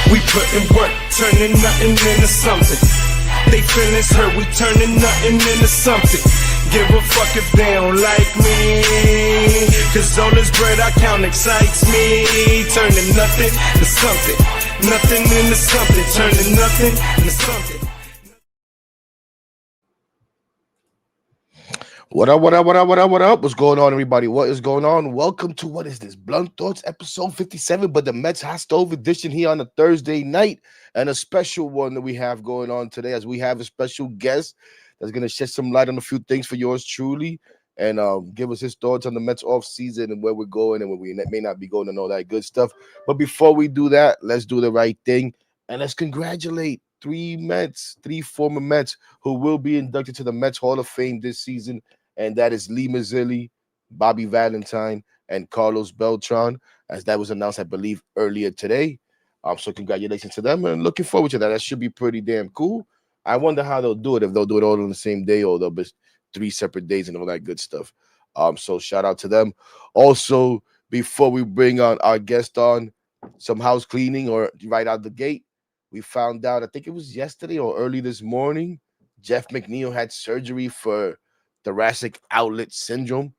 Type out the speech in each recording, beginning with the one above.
We putting work, turning nothing into something. They feelings hurt, we turning nothing into something. Give a fuck if they don't like me, cause all this bread I count excites me. Turning nothing to something, nothing into something. Turning nothing into something. What up, what up, what up, what up, what up? What's going on, everybody? What is going on? Welcome to, what is this, Blunt Thoughts, episode 57, but the Mets Hot Stove edition here on a Thursday night, and a special one that we have going on today, as we have a special guest that's going to shed some light on a few things for yours truly, and give us his thoughts on the Mets off season and where we're going and where we may not be going and all that good stuff. But before we do that, let's do the right thing, and let's congratulate three former Mets who will be inducted to the Mets Hall of Fame this season, and that is Lee Mazzilli, Bobby Valentine, and Carlos Beltran, as that was announced, I believe, earlier today. So congratulations to them, and looking forward to that. That should be pretty damn cool. I wonder how they'll do it, if they'll do it all on the same day or they'll be 3 separate days and all that good stuff. So shout out to them. Also, before we bring on our guest on, some house cleaning or right out the gate, we found out, I think it was yesterday or early this morning, Jeff McNeil had surgery for thoracic outlet syndrome.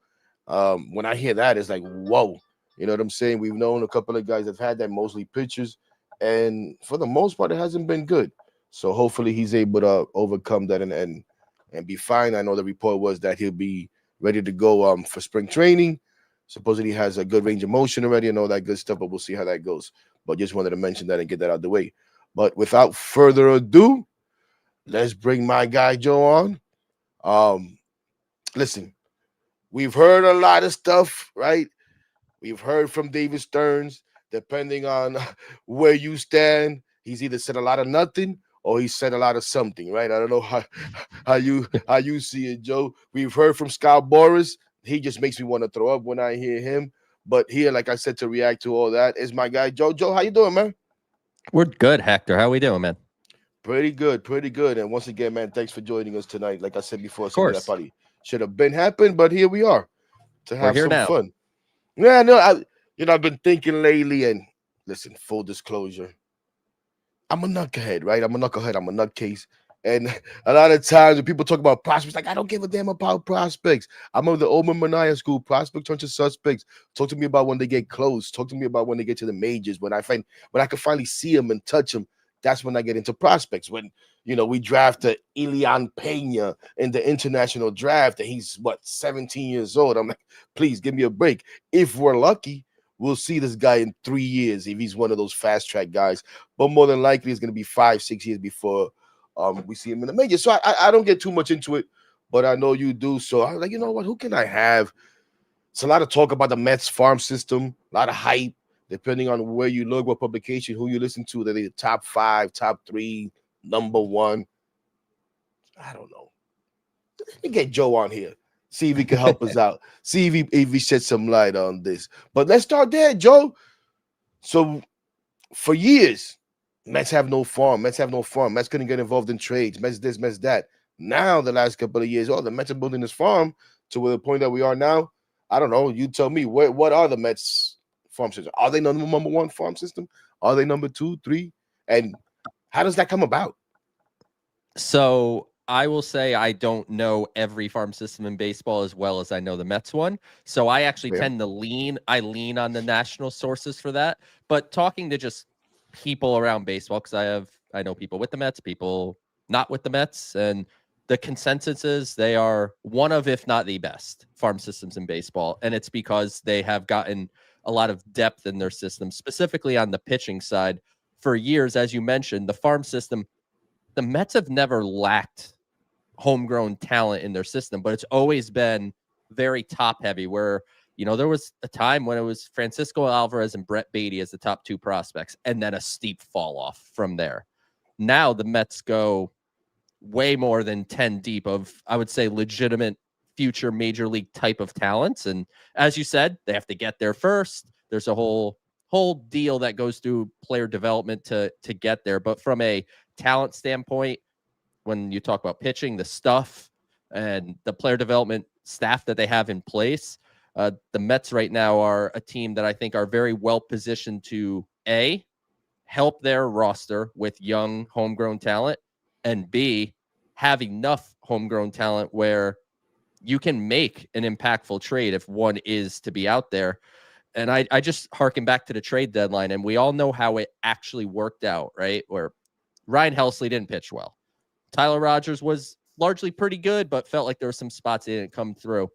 When I hear that, it's like, whoa. You know what I'm saying? We've known a couple of guys that have had that, mostly pitchers, and for the most part, it hasn't been good. So hopefully he's able to overcome that and be fine. I know the report was that he'll be ready to go for spring training. Supposedly he has a good range of motion already and all that good stuff, but we'll see how that goes. But just wanted to mention that and get that out of the way. But without further ado, let's bring my guy Joe on. Listen, we've heard a lot of stuff, right? We've heard from David Stearns. Depending on where you stand, he's either said a lot of nothing or he said a lot of something, right? I don't know how you see it, Joe. We've heard from Scott Boras. He just makes me want to throw up when I hear him. But here, like I said, to react to all that is my guy Joe. Joe, how you doing, man? We're good, Hector. How we doing, man? Pretty good, pretty good. And once again, man, thanks for joining us tonight. Like I said before, of course. That probably should have been happened, but here we are to have some now. fun. Yeah, no, I've been thinking lately, and listen, full disclosure, I'm a knucklehead, right? I'm a nutcase. And a lot of times when people talk about prospects, like, I don't give a damn about prospects. I'm of the Omen Minaya school. Prospect turn to suspects. Talk to me about when they get close. Talk to me about when they get to the majors. When I can finally see them and touch them, that's when I get into prospects. When, we drafted Elian Pena in the international draft, and he's, 17 years old. I'm like, please give me a break. If we're lucky, we'll see this guy in 3 years if he's one of those fast-track guys. But more than likely, it's going to be 5-6 years before we see him in the major. So I don't get too much into it, but I know you do. So I'm like, you know what? Who can I have? It's a lot of talk about the Mets farm system, a lot of hype, depending on where you look, what publication, who you listen to. They're the top 5, top 3, number 1. I don't know. Let me get Joe on here. See if he can help us out. See if he shed some light on this. But let's start there, Joe. So for years, Mets have no farm. Mets couldn't get involved in trades. Mets this, Mets that. Now, the last couple of years, the Mets are building this farm to the point that we are now. I don't know. You tell me, what are the Mets farm system? Are they number 1 farm system? Are they number 2, 3? And how does that come about? So I will say I don't know every farm system in baseball as well as I know the Mets one. So I actually tend to lean on the national sources for that. But talking to just people around baseball, because I know people with the Mets, people not with the Mets, and the consensus is they are one of, if not the best farm systems in baseball. And it's because they have gotten a lot of depth in their system, specifically on the pitching side. For years, as you mentioned, the farm system, the Mets have never lacked homegrown talent in their system, but it's always been very top heavy, where there was a time when it was Francisco Alvarez and Brett Beatty as the top 2 prospects, and then a steep fall off from there. Now the Mets go way more than 10 deep of, I would say, legitimate future major league type of talents. And as you said, they have to get there first. There's a whole deal that goes through player development to get there. But from a talent standpoint, when you talk about pitching, the stuff and the player development staff that they have in place, the Mets right now are a team that I think are very well positioned to help their roster with young homegrown talent, and B, have enough homegrown talent where you can make an impactful trade if one is to be out there. And I just harken back to the trade deadline, and we all know how it actually worked out, right? Where Ryan Helsley didn't pitch well. Tyler Rogers was largely pretty good, but felt like there were some spots that didn't come through.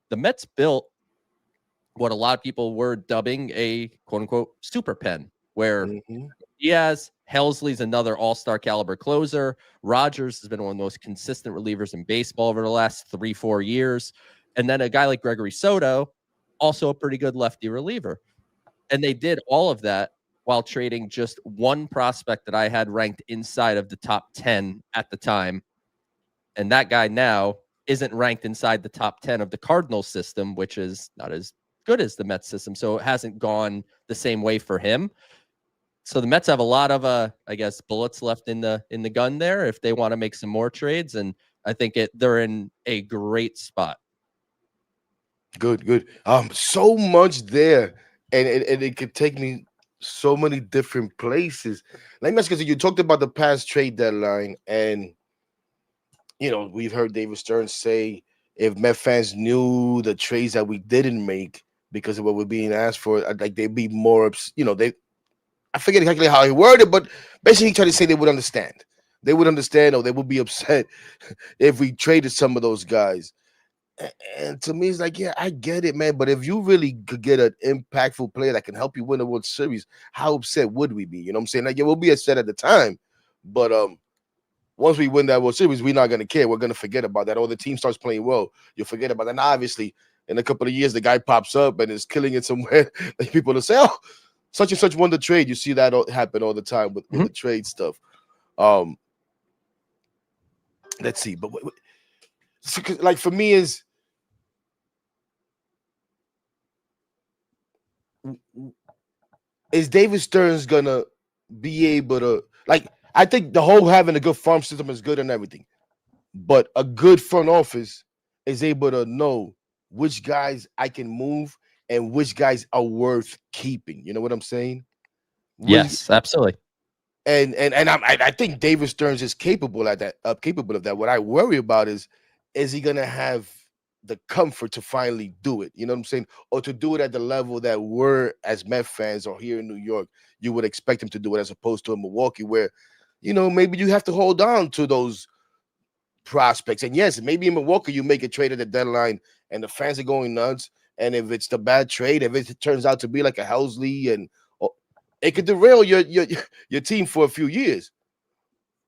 The Mets built what a lot of people were dubbing a quote-unquote super pen, where Diaz, Helsley's another all-star caliber closer. Rogers has been one of the most consistent relievers in baseball over the last 3-4 years. And then a guy like Gregory Soto, also a pretty good lefty reliever. And they did all of that while trading just one prospect that I had ranked inside of the top 10 at the time. And that guy now isn't ranked inside the top 10 of the Cardinals system, which is not as good as the Mets system. So it hasn't gone the same way for him. So the Mets have a lot of, I guess, bullets left in the gun there if they want to make some more trades. And I think they're in a great spot. Good. So much there, and it could take me so many different places. Let me ask you, you talked about the past trade deadline, and we've heard David Stearns say if Met fans knew the trades that we didn't make because of what we're being asked for, like they'd be more, I forget exactly how he worded it, but basically he tried to say they would understand. They would understand, or they would be upset if we traded some of those guys. And to me, it's like, yeah, I get it, man. But if you really could get an impactful player that can help you win a World Series, how upset would we be? You know what I'm saying? Like, yeah, we'll be upset at the time, but once we win that World Series, we're not going to care. We're going to forget about that. Or the team starts playing well, you'll forget about that. And obviously, in a couple of years, the guy pops up and is killing it somewhere. Like people will say, oh, such and such won the trade. You see that happen all the time with the trade stuff. Let's see. But like for me is David Stearns going to be able to, like, I think the whole having a good farm system is good and everything, but a good front office is able to know which guys I can move and which guys are worth keeping. You know what I'm saying? Yes, absolutely. And I think David Stearns is capable of that. What I worry about is he gonna have the comfort to finally do it? You know what I'm saying? Or to do it at the level that we're as Met fans or here in New York, you would expect him to do it, as opposed to in Milwaukee, where maybe you have to hold on to those prospects. And yes, maybe in Milwaukee you make a trade at the deadline and the fans are going nuts. And if it's the bad trade, if it turns out to be like a Helsley, and it could derail your team for a few years.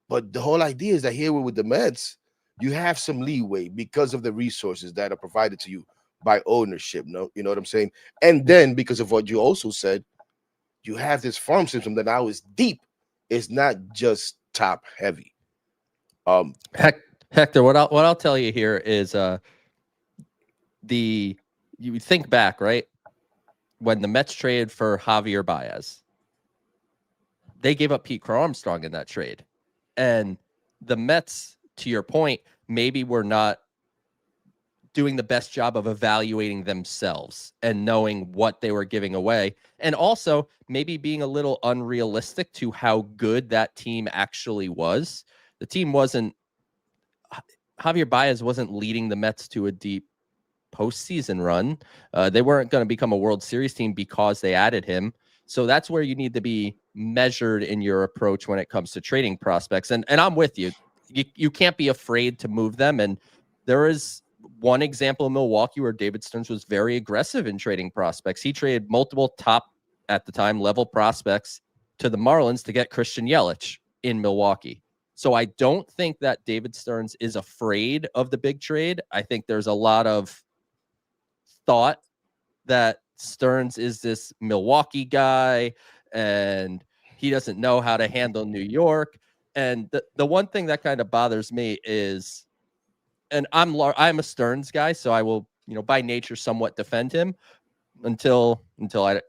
But the whole idea is that here with the Mets, you have some leeway because of the resources that are provided to you by ownership. No, you know what I'm saying? And then because of what you also said, you have this farm system that now is deep. It's not just top heavy. Hector, what I'll tell you here is you think back, right? When the Mets traded for Javier Baez, they gave up Pete Crow Armstrong in that trade. And the Mets, to your point, maybe were not doing the best job of evaluating themselves and knowing what they were giving away. And also maybe being a little unrealistic to how good that team actually was. The team Javier Baez wasn't leading the Mets to a deep postseason run. They weren't going to become a World Series team because they added him. So that's where you need to be measured in your approach when it comes to trading prospects. And I'm with you. You can't be afraid to move them. And there is one example in Milwaukee where David Stearns was very aggressive in trading prospects. He traded multiple top, at the time, level prospects to the Marlins to get Christian Yelich in Milwaukee. So I don't think that David Stearns is afraid of the big trade. I think there's a lot of thought that Stearns is this Milwaukee guy and he doesn't know how to handle New York. And the one thing that kind of bothers me is, and I'm a Stearns guy, so I will, by nature, somewhat defend him until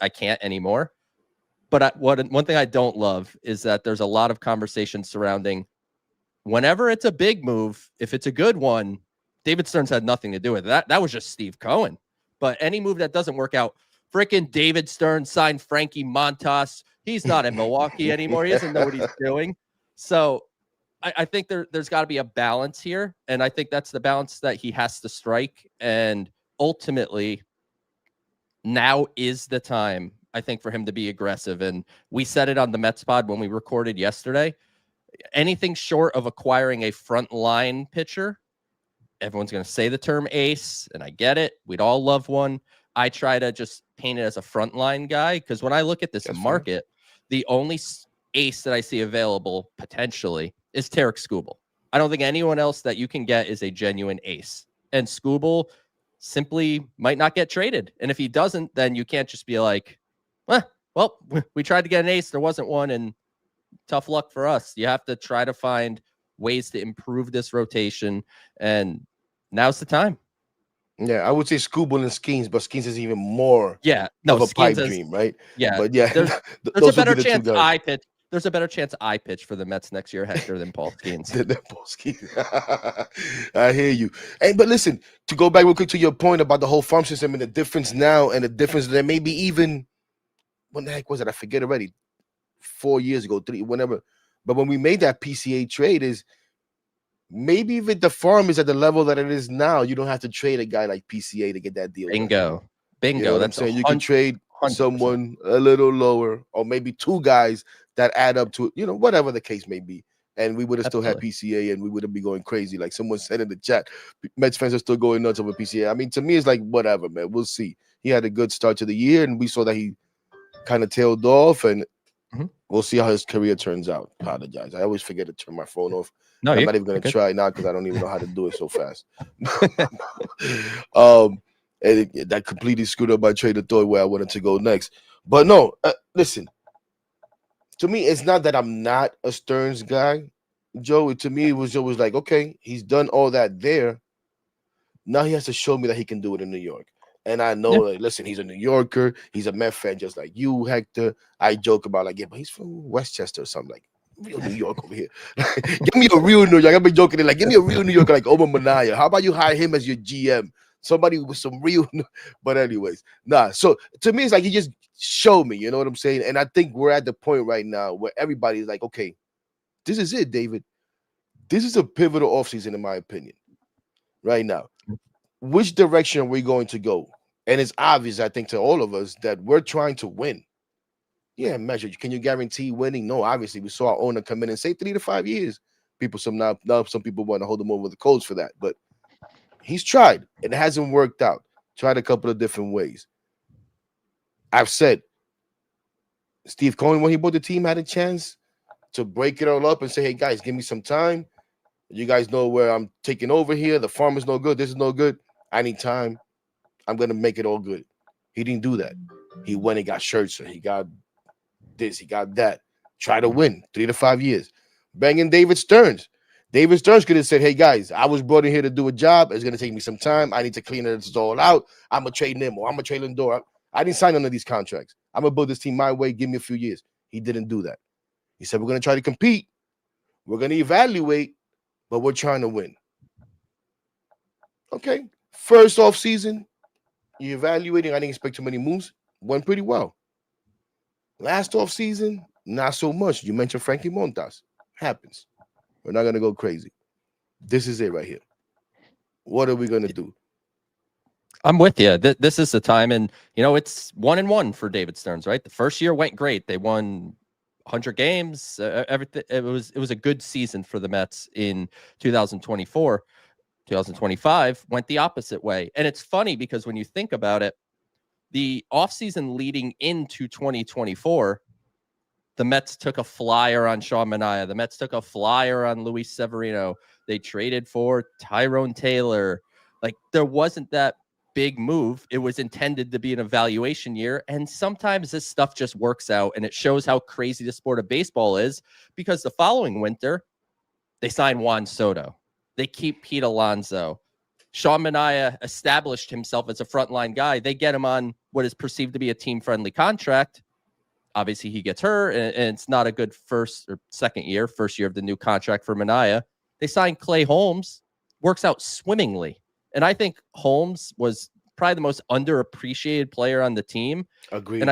I can't anymore. But one thing I don't love is that there's a lot of conversation surrounding whenever it's a big move, if it's a good one, David Stearns had nothing to do with it. That was just Steve Cohen. But any move that doesn't work out Freaking David Stearns signed Frankie Montas. He's not in Milwaukee anymore. He doesn't know what he's doing. So I think there's got to be a balance here. And I think that's the balance that he has to strike. And ultimately, now is the time, I think, for him to be aggressive. And we said it on the Mets pod when we recorded yesterday. Anything short of acquiring a frontline pitcher, everyone's going to say the term ace, and I get it. We'd all love one. I try to just paint it as a frontline guy because when I look at this market, the only ace that I see available potentially is Tarek Skubal. I don't think anyone else that you can get is a genuine ace. And Skubal simply might not get traded. And if he doesn't, then you can't just be like, well, we tried to get an ace. There wasn't one, and tough luck for us. You have to try to find ways to improve this rotation, and now's the time. Yeah, I would say Skubal and Skeens, but Skeens is even more of a pipe dream, right? Yeah, but yeah, there's a better chance I pitch. There's a better chance I pitch for the Mets next year, Hector, than Paul Skeens. I hear you. Hey, but listen, to go back real quick to your point about the whole farm system and the difference now, and the difference that maybe even when the heck was it? I forget already. 4 years ago, 3, whenever. But when we made that PCA trade, is maybe if the farm is at the level that it is now, you don't have to trade a guy like PCA to get that deal. Bingo. You know what I'm saying? You can trade 100%. Someone a little lower, or maybe 2 guys that add up to, whatever the case may be. And we would have still had PCA, and we wouldn't be going crazy. Like someone said in the chat, Mets fans are still going nuts over PCA. I mean, to me, it's like, whatever, man. We'll see. He had a good start to the year, and we saw that he kind of tailed off, and we'll see how his career turns out. Apologize. I always forget to turn my phone off. No, I'm not even going to try now because I don't even know how to do it so fast. And that completely screwed up my train of thought where I wanted to go next. But no, listen. To me, it's not that I'm not a Stearns guy, Joe. To me, it was always like, okay, he's done all that there. Now he has to show me that he can do it in New York. And I know, like, listen, he's a New Yorker. He's a Met fan just like you, Hector. I joke about, like, but he's from Westchester or something. Like, real New York over here. Give me a real New York. I've been joking, like, give me a real New Yorker like Omar Minaya. How about you hire him as your GM? Somebody with some real, but anyways, nah. So to me, it's like, you just show me, you know what I'm saying? And I think we're at the point right now where everybody's like, okay, this is it, David. This is a pivotal offseason, in my opinion, right now. Which direction are we going to go? And it's obvious, I think, to all of us that we're trying to win. Yeah, measure. Can you guarantee winning? No, obviously. We saw our owner come in and say 3 to 5 years. Some people want to hold him over the coals for that, but he's tried. It hasn't worked out. Tried a couple of different ways. I've said Steve Cohen, when he bought the team, had a chance to break it all up and say, hey, guys, give me some time. You guys know where I'm taking over here. The farm is no good. This is no good. I need time. I'm going to make it all good. He didn't do that. He went and got Scherzer. He got this. He got that. Try to win 3 to 5 years. Banging David Stearns. David Stearns could have said, hey, guys, I was brought in here to do a job. It's going to take me some time. I need to clean this all out. I'm going to trade Nemo. I'm going to trade Lindor. I didn't sign none of these contracts. I'm going to build this team my way. Give me a few years. He didn't do that. He said, we're going to try to compete. We're going to evaluate, but we're trying to win. Okay. First off season, you're evaluating. I didn't expect too many moves. Went pretty well. Last off season, not so much. You mentioned Frankie Montas. Happens. We're not going to go crazy. This is it right here. What are we going to do? I'm with you. This is the time. And, it's 1-1 for David Stearns, right? The first year went great. They won 100 games. Everything. It was a good season for the Mets in 2024. 2025 went the opposite way. And it's funny because when you think about it, the offseason leading into 2024, the Mets took a flyer on Sean Manaea. The Mets took a flyer on Luis Severino. They traded for Tyrone Taylor. Like, there wasn't that big move. It was intended to be an evaluation year. And sometimes this stuff just works out, and it shows how crazy the sport of baseball is, because the following winter, they signed Juan Soto. They keep Pete Alonso. Sean Manaea established himself as a frontline guy. They get him on what is perceived to be a team-friendly contract. Obviously, he gets hurt, and it's not a good first year of the new contract for Manaea. They signed Clay Holmes. Works out swimmingly. And I think Holmes was probably the most underappreciated player on the team. Agreed. And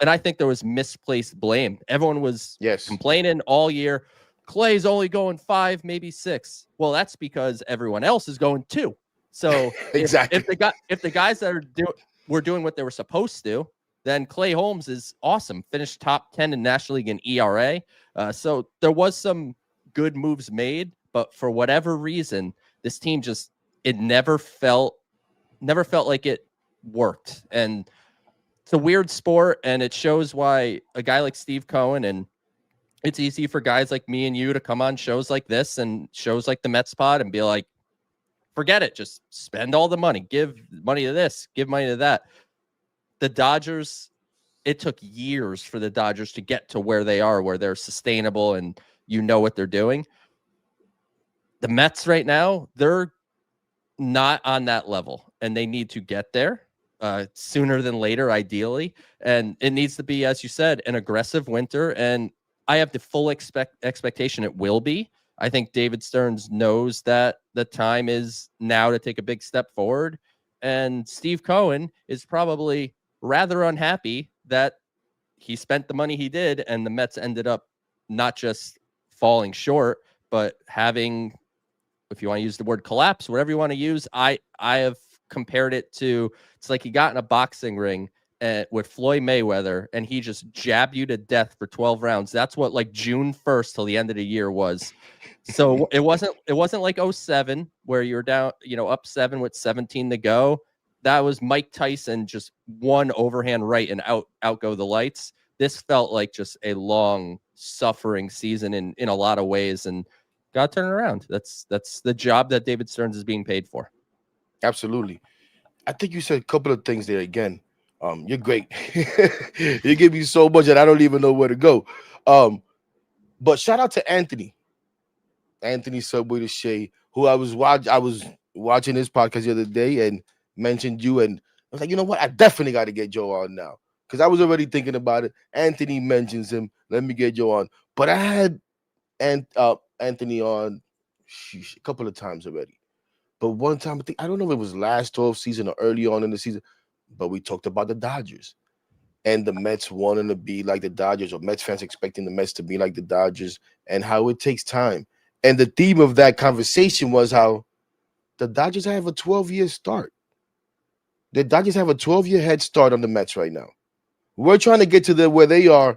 I think there was misplaced blame. Everyone was complaining all year. Klay's only going 5, maybe 6. Well, that's because everyone else is going 2. So exactly. if the guys that were doing what they were supposed to, then Klay Holmes is awesome. Finished top 10 in National League in ERA. So there was some good moves made, but for whatever reason, this team it never felt like it worked. And it's a weird sport, and it shows why a guy like Steve Cohen, and it's easy for guys like me and you to come on shows like this and shows like the Mets Pod and be like, forget it, just spend all the money, give money to this, give money to that. The Dodgers, it took years for the Dodgers to get to where they are, where they're sustainable and you know what they're doing. The Mets right now, they're not on that level, and they need to get there sooner than later, ideally. And it needs to be, as you said, an aggressive winter. And I have the full expectation it will be. I think David Stearns knows that the time is now to take a big step forward. And Steve Cohen is probably rather unhappy that he spent the money he did, and the Mets ended up not just falling short, but having, if you want to use the word collapse, whatever you want to use, I have compared it to, it's like he got in a boxing ring with Floyd Mayweather, and he just jabbed you to death for 12 rounds. That's what like June 1st till the end of the year was. So it wasn't like 07 where you're down, up 7 with 17 to go. That was Mike Tyson, just one overhand right and out go the lights. This felt like just a long suffering season in a lot of ways, and got to turn it around. That's the job that David Stearns is being paid for. Absolutely. I think you said a couple of things there again. You're great. You give me so much that I don't even know where to go. But shout out to Anthony Subway to Shea, who I was watching his podcast the other day and mentioned you, and I was like, you know what? I definitely got to get Joe on now, because I was already thinking about it. Anthony mentions him. Let me get Joe on. But I had Anthony on a couple of times already. But one time, I don't know if it was last 12 season or early on in the season, but we talked about the Dodgers and the Mets wanting to be like the Dodgers, or Mets fans expecting the Mets to be like the Dodgers, and how it takes time. And the theme of that conversation was how the Dodgers have a 12-year start. The Dodgers have a 12-year head start on the Mets right now. We're trying to get to where they are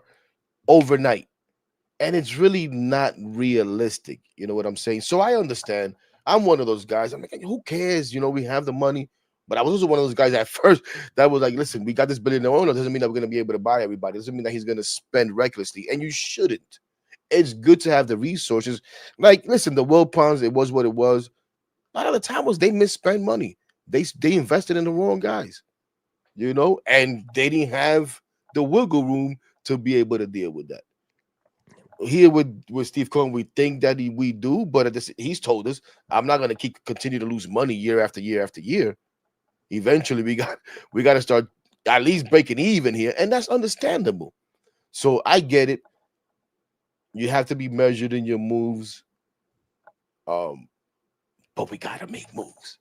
overnight, and it's really not realistic. You know what I'm saying? So I understand. I'm one of those guys. I'm like, who cares? We have the money. But I was also one of those guys at first that was like, listen, we got this billionaire owner. Doesn't mean that we're going to be able to buy everybody. Doesn't mean that he's going to spend recklessly. And you shouldn't. It's good to have the resources. Like, listen, the Wilpons, it was what it was. A lot of the time was they misspent money. They invested in the wrong guys, and they didn't have the wiggle room to be able to deal with that. Here with Steve Cohen, we think that we do, but he's told us, I'm not going to continue to lose money year after year after year. Eventually, we got to start at least breaking even here, and that's understandable. So I get it. You have to be measured in your moves, but we got to make moves.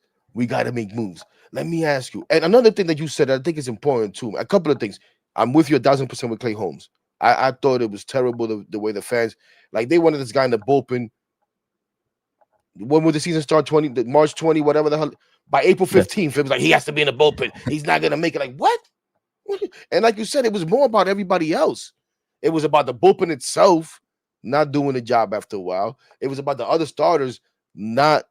Let me ask you, and another thing that you said, I think is important too. A couple of things. I'm with you 1,000% with Klay Holmes. I thought it was terrible the way the fans, like, they wanted this guy in the bullpen. When would the season start? March 20, whatever the hell. By April 15th, it was like, he has to be in the bullpen. He's not going to make it. Like, what? And like you said, it was more about everybody else. It was about the bullpen itself not doing the job after a while. It was about the other starters not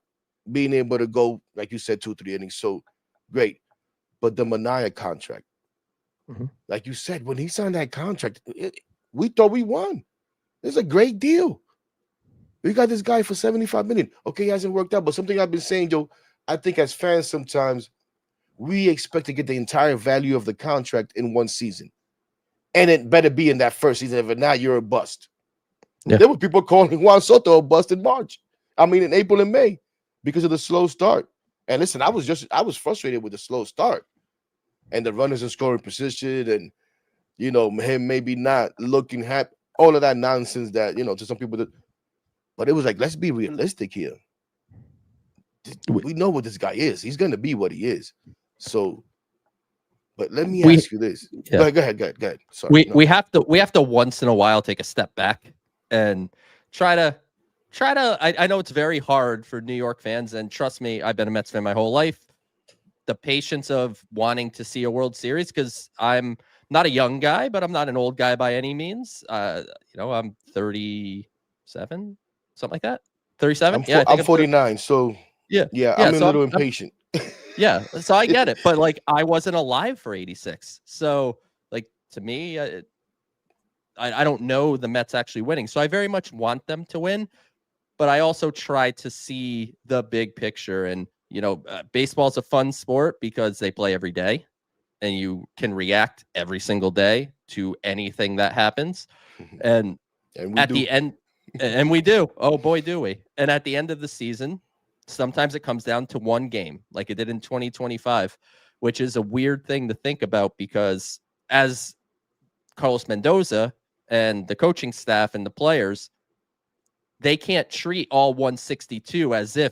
being able to go, like you said, 2-3 innings. So great. But the Manaea contract, like you said, when he signed that contract, we thought we won. It's a great deal. We got this guy for $75 million. Okay, he hasn't worked out, but something I've been saying, Joe, I think as fans sometimes we expect to get the entire value of the contract in one season. And it better be in that first season. If not, you're a bust. Yeah. There were people calling Juan Soto a bust in April and May, because of the slow start. And listen, I was frustrated with the slow start and the runners in scoring position, and him maybe not looking happy, all of that nonsense that to some people. But it was like, let's be realistic here. We know what this guy is. He's going to be what he is. So But let me We- ask you this. Yeah. Go ahead. Sorry. We have to once in a while take a step back and try to I know it's very hard for New York fans, and trust me, I've been a Mets fan my whole life. The patience of wanting to see a World Series, because I'm not a young guy, but I'm not an old guy by any means. I'm 37, something like that. 37. I'm I'm 49, so yeah. I'm a So little impatient. yeah, so I get it, but like I wasn't alive for 86. So like to me, I don't know the Mets actually winning. So I very much want them to win, but I also try to see the big picture. And, baseball is a fun sport because they play every day and you can react every single day to anything that happens. And the end, and we do. Oh boy, do we. And at the end of the season, sometimes it comes down to one game, like it did in 2025, which is a weird thing to think about because as Carlos Mendoza and the coaching staff and the players, they can't treat all 162 as if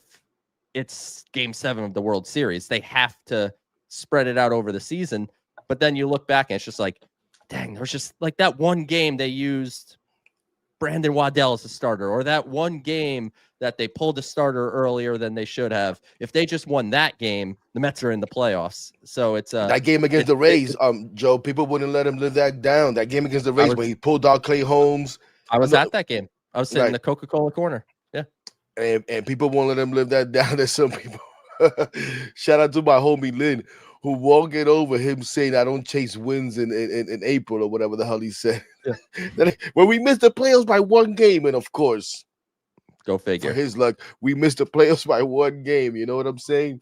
it's game 7 of the World Series. They have to spread it out over the season. But then you look back and it's just like, dang, there's just like that one game they used Brandon Waddell as a starter, or that one game that they pulled a starter earlier than they should have. If they just won that game, the Mets are in the playoffs. So it's that game against the Rays, Joe, people wouldn't let him live that down. That game against the Rays when he pulled out Clay Holmes. I was at that game. I was sitting in the Coca-Cola corner. Yeah. And people won't let him live that down. There's some people. Shout out to my homie Lynn, who won't get over him saying I don't chase wins in April or whatever the hell he said. Yeah. When we missed the playoffs by one game, and of course, go figure. For his luck, we missed the playoffs by one game. You know what I'm saying?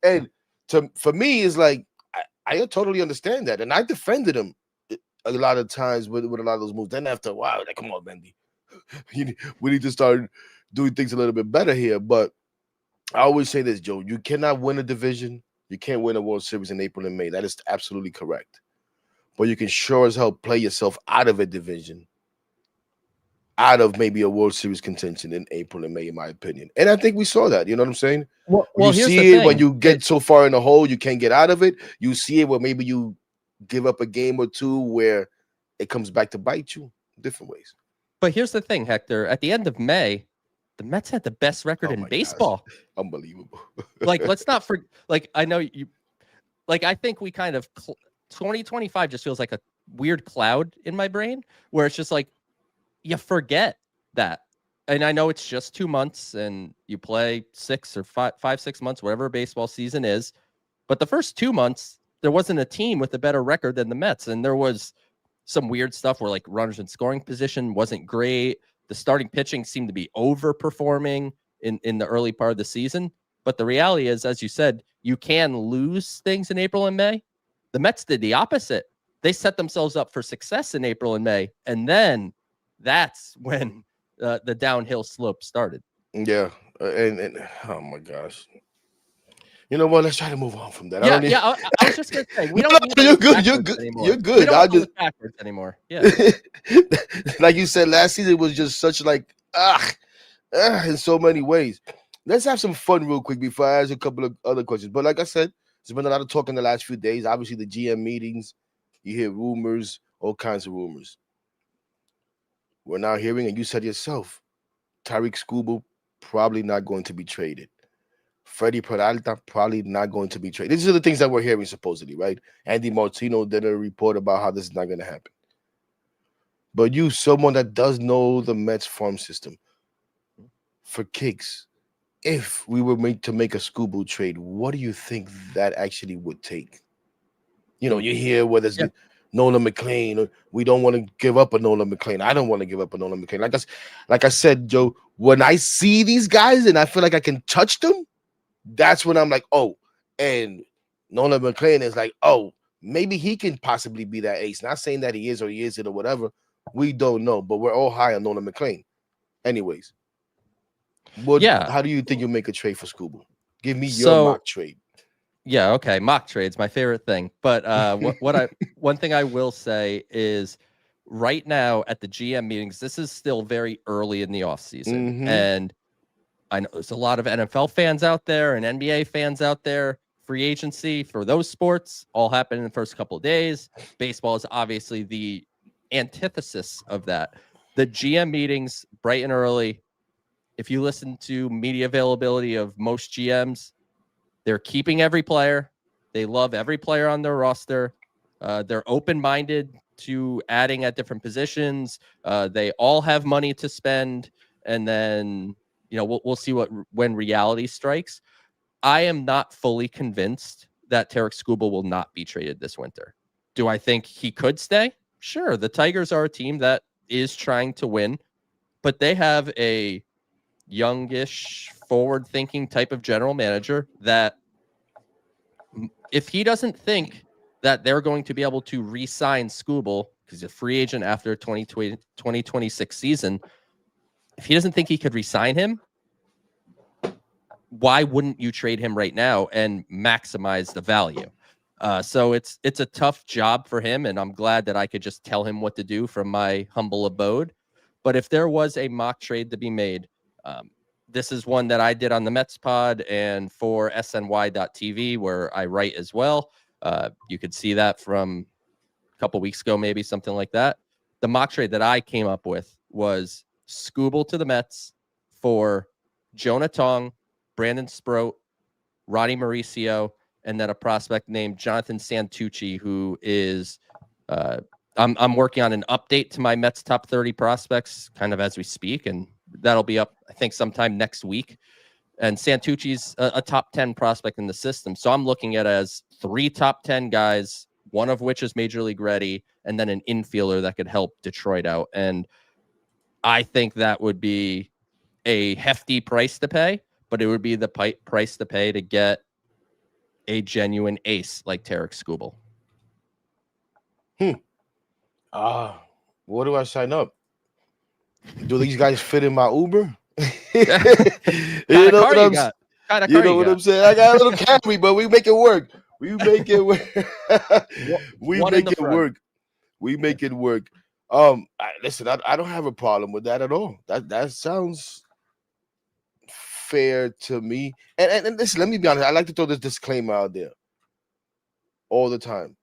And for me, it's like I totally understand that, and I defended him a lot of times with a lot of those moves. Then after a while, like, come on, Bendy, we need to start doing things a little bit better here. But I always say this, Joe, you cannot win a division. You can't win a World Series in April and May. That is absolutely correct. But you can sure as hell play yourself out of a division, out of maybe a World Series contention in April and May, in my opinion. And I think we saw that. You know what I'm saying? Well, you see it when you get so far in the hole, you can't get out of it. You see it where maybe you give up a game or two where it comes back to bite you different ways. But here's the thing, Hector. At the end of May, the Mets had the best record in baseball. Gosh. Unbelievable. Like, let's not forget. Like, I know you. Like, I think we kind of 2025 just feels like a weird cloud in my brain where it's just like you forget that. And I know it's just 2 months, and you play 6 or 5, 6 months, whatever a baseball season is. But the first 2 months, there wasn't a team with a better record than the Mets, and there was some weird stuff where like runners in scoring position wasn't great. The starting pitching seemed to be overperforming in the early part of the season. But the reality is, as you said, you can lose things in April and May. The Mets did the opposite. They set themselves up for success in April and May. And then that's when the downhill slope started. Yeah. And oh my gosh. You know what? Let's try to move on from that. I was just gonna say we don't. You're good. You're good. We don't go backwards anymore. Yeah. Like you said, last season was just such like in so many ways. Let's have some fun real quick before I ask a couple of other questions. But like I said, there's been a lot of talk in the last few days. Obviously, the GM meetings, you hear rumors, all kinds of rumors. We're now hearing, and you said yourself, Tarik Skubal probably not going to be traded. Freddie Peralta probably not going to be traded. These are the things that we're hearing supposedly, right? Andy Martino did a report about how this is not going to happen. But you, someone that does know the Mets farm system, for kicks, if we were made to make a Skubal trade, what do you think that actually would take? You know, you hear whether it's Nolan McLean, or we don't want to give up a Nolan McLean. I don't want to give up a Nolan McLean. Like I said, Joe, when I see these guys and I feel like I can touch them, that's when I'm like, oh, and Nolan McLean is like, oh, maybe he can possibly be that ace. Not saying that he is or he isn't or whatever. We don't know, but we're all high on Nolan McLean. Anyways, how do you think you'll make a trade for Skubal? Give me your mock trade. Yeah, okay. Mock trade's my favorite thing. But one thing I will say is right now at the GM meetings, this is still very early in the offseason. And I know there's a lot of NFL fans out there and NBA fans out there. free agency for those sports all happen in the first couple of days. Baseball is obviously the antithesis of that. The GM meetings bright and early. If you listen to media availability of most GMs, they're keeping every player. They love every player on their roster. They're open-minded to adding at different positions. They all have money to spend, and then we'll see when reality strikes. I am not fully convinced that Tarek Skubal will not be traded this winter. Do I think he could stay? Sure. The Tigers are a team that is trying to win, but they have a youngish, forward-thinking type of general manager that if he doesn't think that they're going to be able to re-sign Skubal, because he's a free agent after 2026 season, if he doesn't think he could re-sign him, why wouldn't you trade him right now and maximize the value? So it's a tough job for him, and I'm glad that I could just tell him what to do from my humble abode. But if there was a mock trade to be made, this is one that I did on the Mets pod and for SNY.TV, where I write as well. You could see that from a couple weeks ago, maybe something like that. The mock trade that I came up with was Skubal to the Mets for Jonah Tong, Brandon Sproat, Ronnie Mauricio, and then a prospect named Jonathan Santucci, who is I'm working on an update to my Mets top 30 prospects kind of as we speak, and that'll be up, I think, sometime next week. And Santucci's a top 10 prospect in the system. So I'm looking at it as 3 top 10 guys, one of which is major league ready, and then an infielder that could help Detroit out. And I think that would be a hefty price to pay, but it would be the price to pay to get a genuine ace like Tarek Skubal. Where do I sign up? Do these guys fit in my Uber? You know what I'm saying? I got a little Camry, but we make it work. We make it work. We make it work. Listen, I don't have a problem with that at all. That sounds fair to me. And listen, let me be honest. I like to throw this disclaimer out there all the time.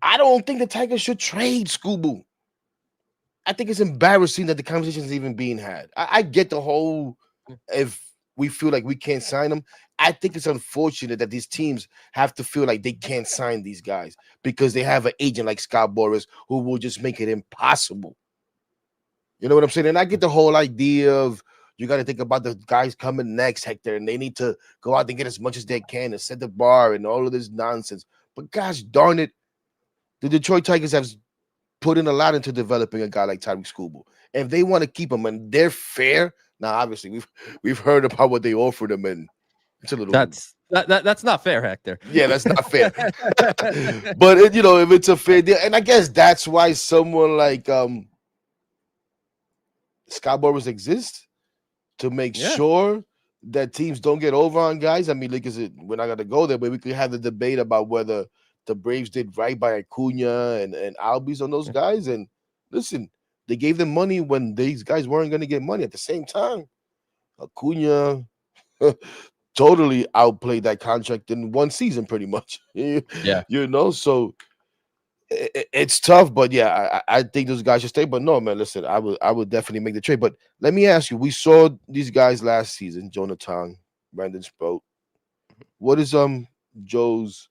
I don't think the Tigers should trade Skubal. I think it's embarrassing that the conversation is even being had. I get the whole, if we feel like we can't sign them, I think it's unfortunate that these teams have to feel like they can't sign these guys because they have an agent like Scott Boras who will just make it impossible. You know what I'm saying? And I get the whole idea of you got to think about the guys coming next, Hector, and they need to go out and get as much as they can and set the bar and all of this nonsense. But gosh darn it, the Detroit Tigers have put in a lot into developing a guy like Tarek Skubal. And if they want to keep him and they're fair, now obviously we've heard about what they offered him, and it's a little that's not fair, Hector. Yeah, that's not fair. But if it's a fair deal, and I guess that's why someone like Scott Boras exists to make sure that teams don't get over on guys. I mean, we're not gonna go there, but we could have the debate about whether the Braves did right by Acuna and Albies on those guys. And listen, they gave them money when these guys weren't going to get money. At the same time, Acuna totally outplayed that contract in one season pretty much. Yeah. So it's tough. But yeah, I think those guys should stay. But no, man, listen, I would definitely make the trade. But let me ask you, we saw these guys last season, Jonah Tong, Brandon Sproat. What is Joe's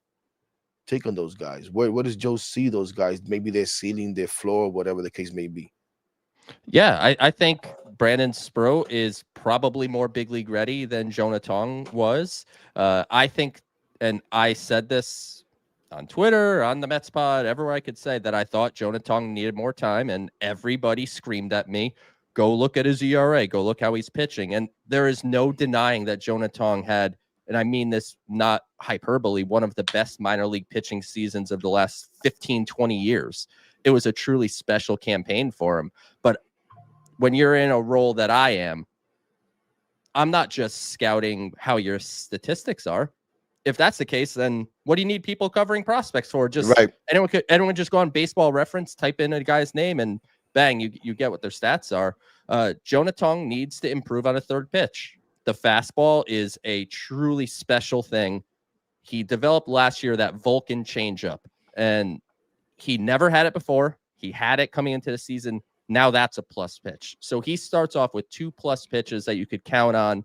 take on those guys? What does Joe see those guys? Maybe their ceiling, their floor, whatever the case may be. Yeah, I think Brandon Sproat is probably more big league ready than Jonah Tong was. I think, and I said this on Twitter, on the Mets pod, everywhere I could say that I thought Jonah Tong needed more time, and everybody screamed at me, go look at his ERA, go look how he's pitching. And there is no denying that Jonah Tong had, and I mean this not hyperbole, one of the best minor league pitching seasons of the last 15, 20 years. It was a truly special campaign for him. But when you're in a role that I am, I'm not just scouting how your statistics are. If that's the case, then what do you need people covering prospects for? Just right. Anyone just go on Baseball Reference, type in a guy's name, and bang, you get what their stats are. Jonah Tong needs to improve on a third pitch. The fastball is a truly special thing. He developed last year that Vulcan changeup, and he never had it before. He had it coming into the season. Now that's a plus pitch. So he starts off with 2+ pitches that you could count on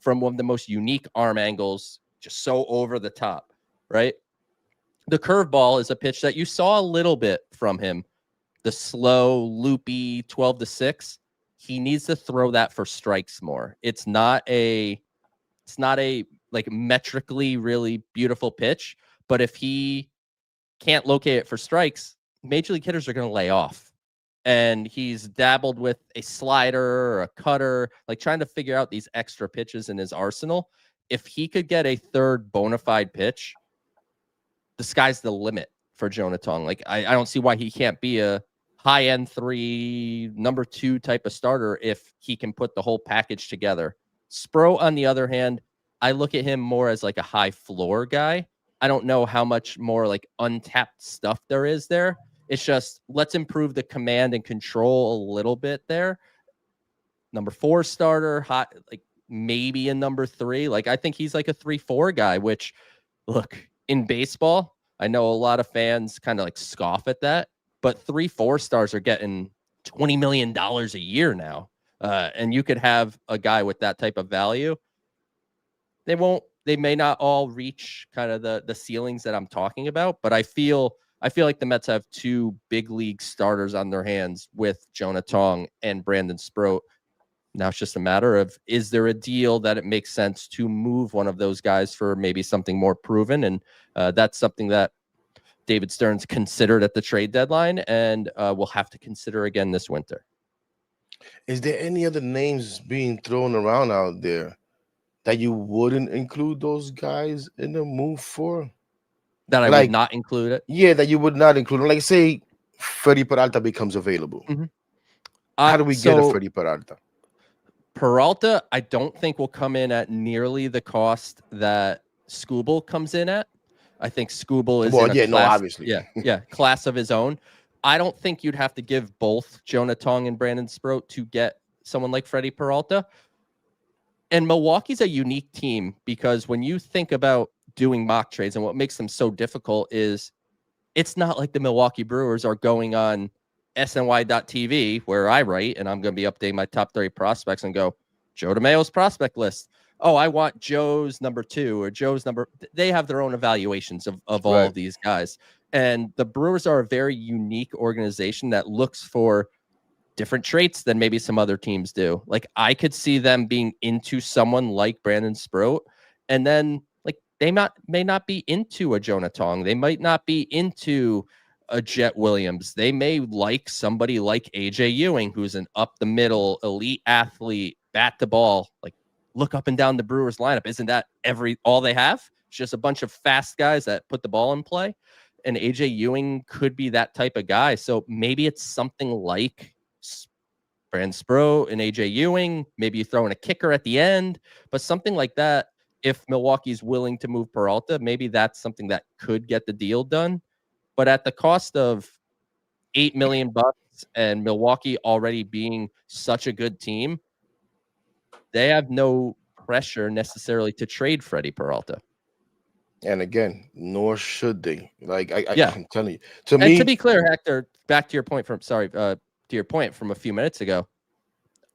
from one of the most unique arm angles, just so over the top, right? The curveball is a pitch that you saw a little bit from him. The slow, loopy 12-6. He needs to throw that for strikes more. It's not a like metrically really beautiful pitch, but if he can't locate it for strikes, major league hitters are going to lay off. And he's dabbled with a slider or a cutter, like trying to figure out these extra pitches in his arsenal. If he could get a third bona fide pitch, the sky's the limit for Jonah Tong. Like, I don't see why he can't be a high-end 3, number 2 type of starter if he can put the whole package together. Spro, on the other hand, I look at him more as like a high floor guy. I don't know how much more like untapped stuff there is there. It's just, let's improve the command and control a little bit there. Number 4 starter, hot, like maybe a number 3. Like, I think he's like a 3-4 guy, which, look, in baseball, I know a lot of fans kind of like scoff at that, but 3-4 stars are getting $20 million a year now. And you could have a guy with that type of value. They may not all reach kind of the ceilings that I'm talking about, but I feel like the Mets have 2 big league starters on their hands with Jonah Tong and Brandon Sproat. Now it's just a matter of, is there a deal that it makes sense to move one of those guys for maybe something more proven? And that's something that David Stearns considered at the trade deadline and will have to consider again this winter. Is there any other names being thrown around out there that you wouldn't include those guys in the move for? That I would not include it? Yeah, that you would not include. Like, say, Freddie Peralta becomes available. Mm-hmm. How do we get a Freddie Peralta? Peralta, I don't think will come in at nearly the cost that Skubal comes in at. I think Skubal is obviously. Class of his own. I don't think you'd have to give both Jonah Tong and Brandon Sproat to get someone like Freddie Peralta. And Milwaukee's a unique team because when you think about doing mock trades, and what makes them so difficult is it's not like the Milwaukee Brewers are going on SNY.TV where I write and I'm going to be updating my top 30 prospects and go, Joe DeMayo's prospect list. Oh, I want Joe's number 2 or Joe's number. They have their own evaluations of all of these guys. And the Brewers are a very unique organization that looks for different traits than maybe some other teams do. Like, I could see them being into someone like Brandon Sproat, and then like they may not be into a Jonah Tong. They might not be into a Jet Williams. They may like somebody like AJ Ewing, who's an up the middle elite athlete, bat to ball. Like, look up and down the Brewers lineup. Isn't that all they have? It's just a bunch of fast guys that put the ball in play. And AJ Ewing could be that type of guy. So maybe it's something like Brandon Sproat and AJ Ewing. Maybe you throw in a kicker at the end, but something like that. If Milwaukee's willing to move Peralta, maybe that's something that could get the deal done. But at the cost of $8 million and Milwaukee already being such a good team, they have no pressure necessarily to trade Freddie Peralta. And again, nor should they. Like, I'm telling you. To be clear, Hector, back to your point from a few minutes ago,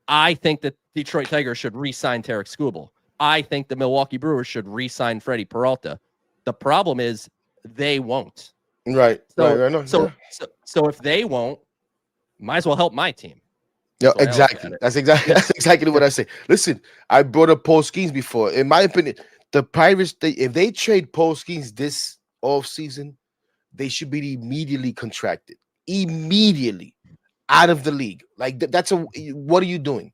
I think that Detroit Tigers should re-sign Tarek Skubal. I think the Milwaukee Brewers should re-sign Freddie Peralta. The problem is they won't. Right. So if they won't, might as well help my team. Yeah, exactly. That's exactly what I say. Listen, I brought up Paul Skeens before. In my opinion, the Pirates, if they trade Paul Skeens this offseason, they should be immediately contracted. Immediately out of the league. Like, what are you doing?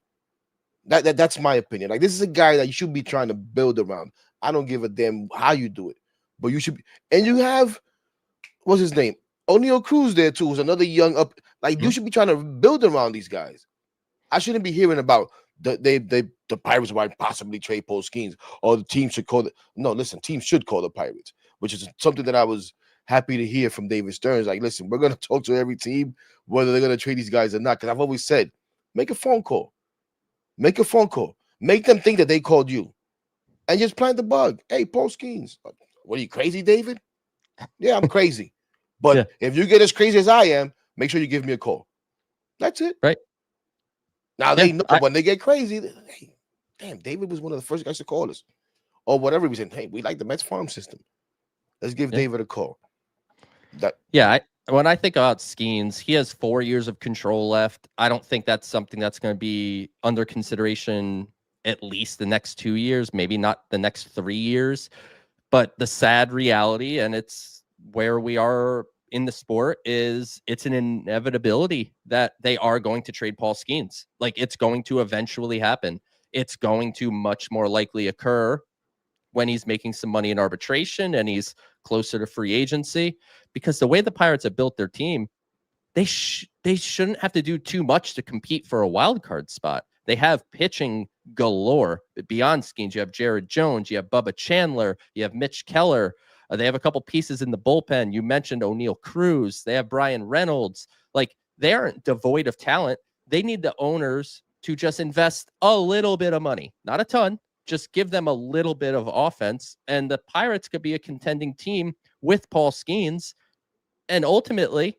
That's my opinion. Like, this is a guy that you should be trying to build around. I don't give a damn how you do it, but you should be. And you have, what's his name? O'Neal Cruz there too, who's another young up. Like, you should be trying to build around these guys. I shouldn't be hearing about the Pirates might possibly trade Paul Skeens, or the team should call it. No, listen, teams should call the Pirates, which is something that I was happy to hear from David Stearns. Like, listen, we're going to talk to every team, whether they're going to trade these guys or not. Because I've always said, make a phone call. Make a phone call. Make them think that they called you. And just plant the bug. Hey, Paul Skeens, What are you, crazy, David? Yeah, I'm crazy. But Yeah. if you get as crazy as I am, make sure you give me a call. That's it. Right. Now Yeah, they know when they get crazy. Hey, damn, David was one of the first guys to call us, or whatever. We said, hey, we like the Mets farm system. Let's give David a call. When I think about Skeens, he has 4 years of control left. I don't think that's something that's going to be under consideration at least the next 2 years, maybe not the next 3 years. But the sad reality, and it's where we are in the sport, is it's an inevitability that they are going to trade Paul Skeens. Like, it's going to eventually happen. It's going to much more likely occur when he's making some money in arbitration and he's closer to free agency, because the way the Pirates have built their team, they shouldn't have to do too much to compete for a wild card spot. They have pitching galore. Beyond Skeens, you have Jared Jones, you have Bubba Chandler, you have Mitch Keller. They have a couple pieces in the bullpen. You mentioned O'Neal Cruz. They have Brian Reynolds. Like, they aren't devoid of talent. They need the owners to just invest a little bit of money, not a ton. Just give them a little bit of offense, and the Pirates could be a contending team with Paul Skeens. And ultimately,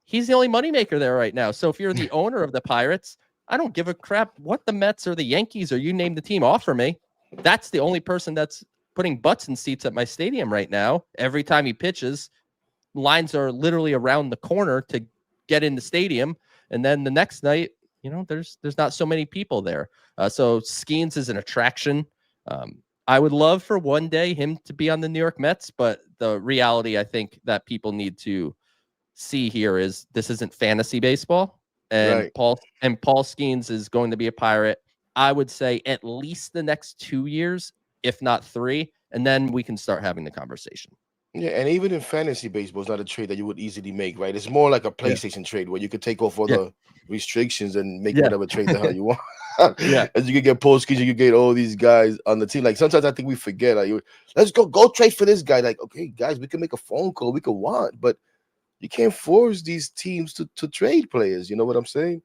he's the only moneymaker there right now. So if you're the owner of the Pirates, I don't give a crap what the Mets or the Yankees or you name the team offer me. That's the only person that's putting butts in seats at my stadium right now. Every time he pitches, lines are literally around the corner to get in the stadium. And then the next night, there's not so many people there. So Skeens is an attraction. I would love for one day him to be on the New York Mets, but the reality I think that people need to see here is this isn't fantasy baseball, and Paul Skeens is going to be a Pirate. I would say at least the next 2 years, if not 3, and then we can start having the conversation. Yeah, and even in fantasy baseball, it's not a trade that you would easily make, right? It's more like a PlayStation trade where you could take off all the restrictions and make whatever trade the hell you want. As you can get Paul Skeens, you can get all these guys on the team. Like, sometimes I think we forget, like, let's go trade for this guy. Like, okay, guys, we can make a phone call, we can want, but you can't force these teams to trade players. You know what I'm saying?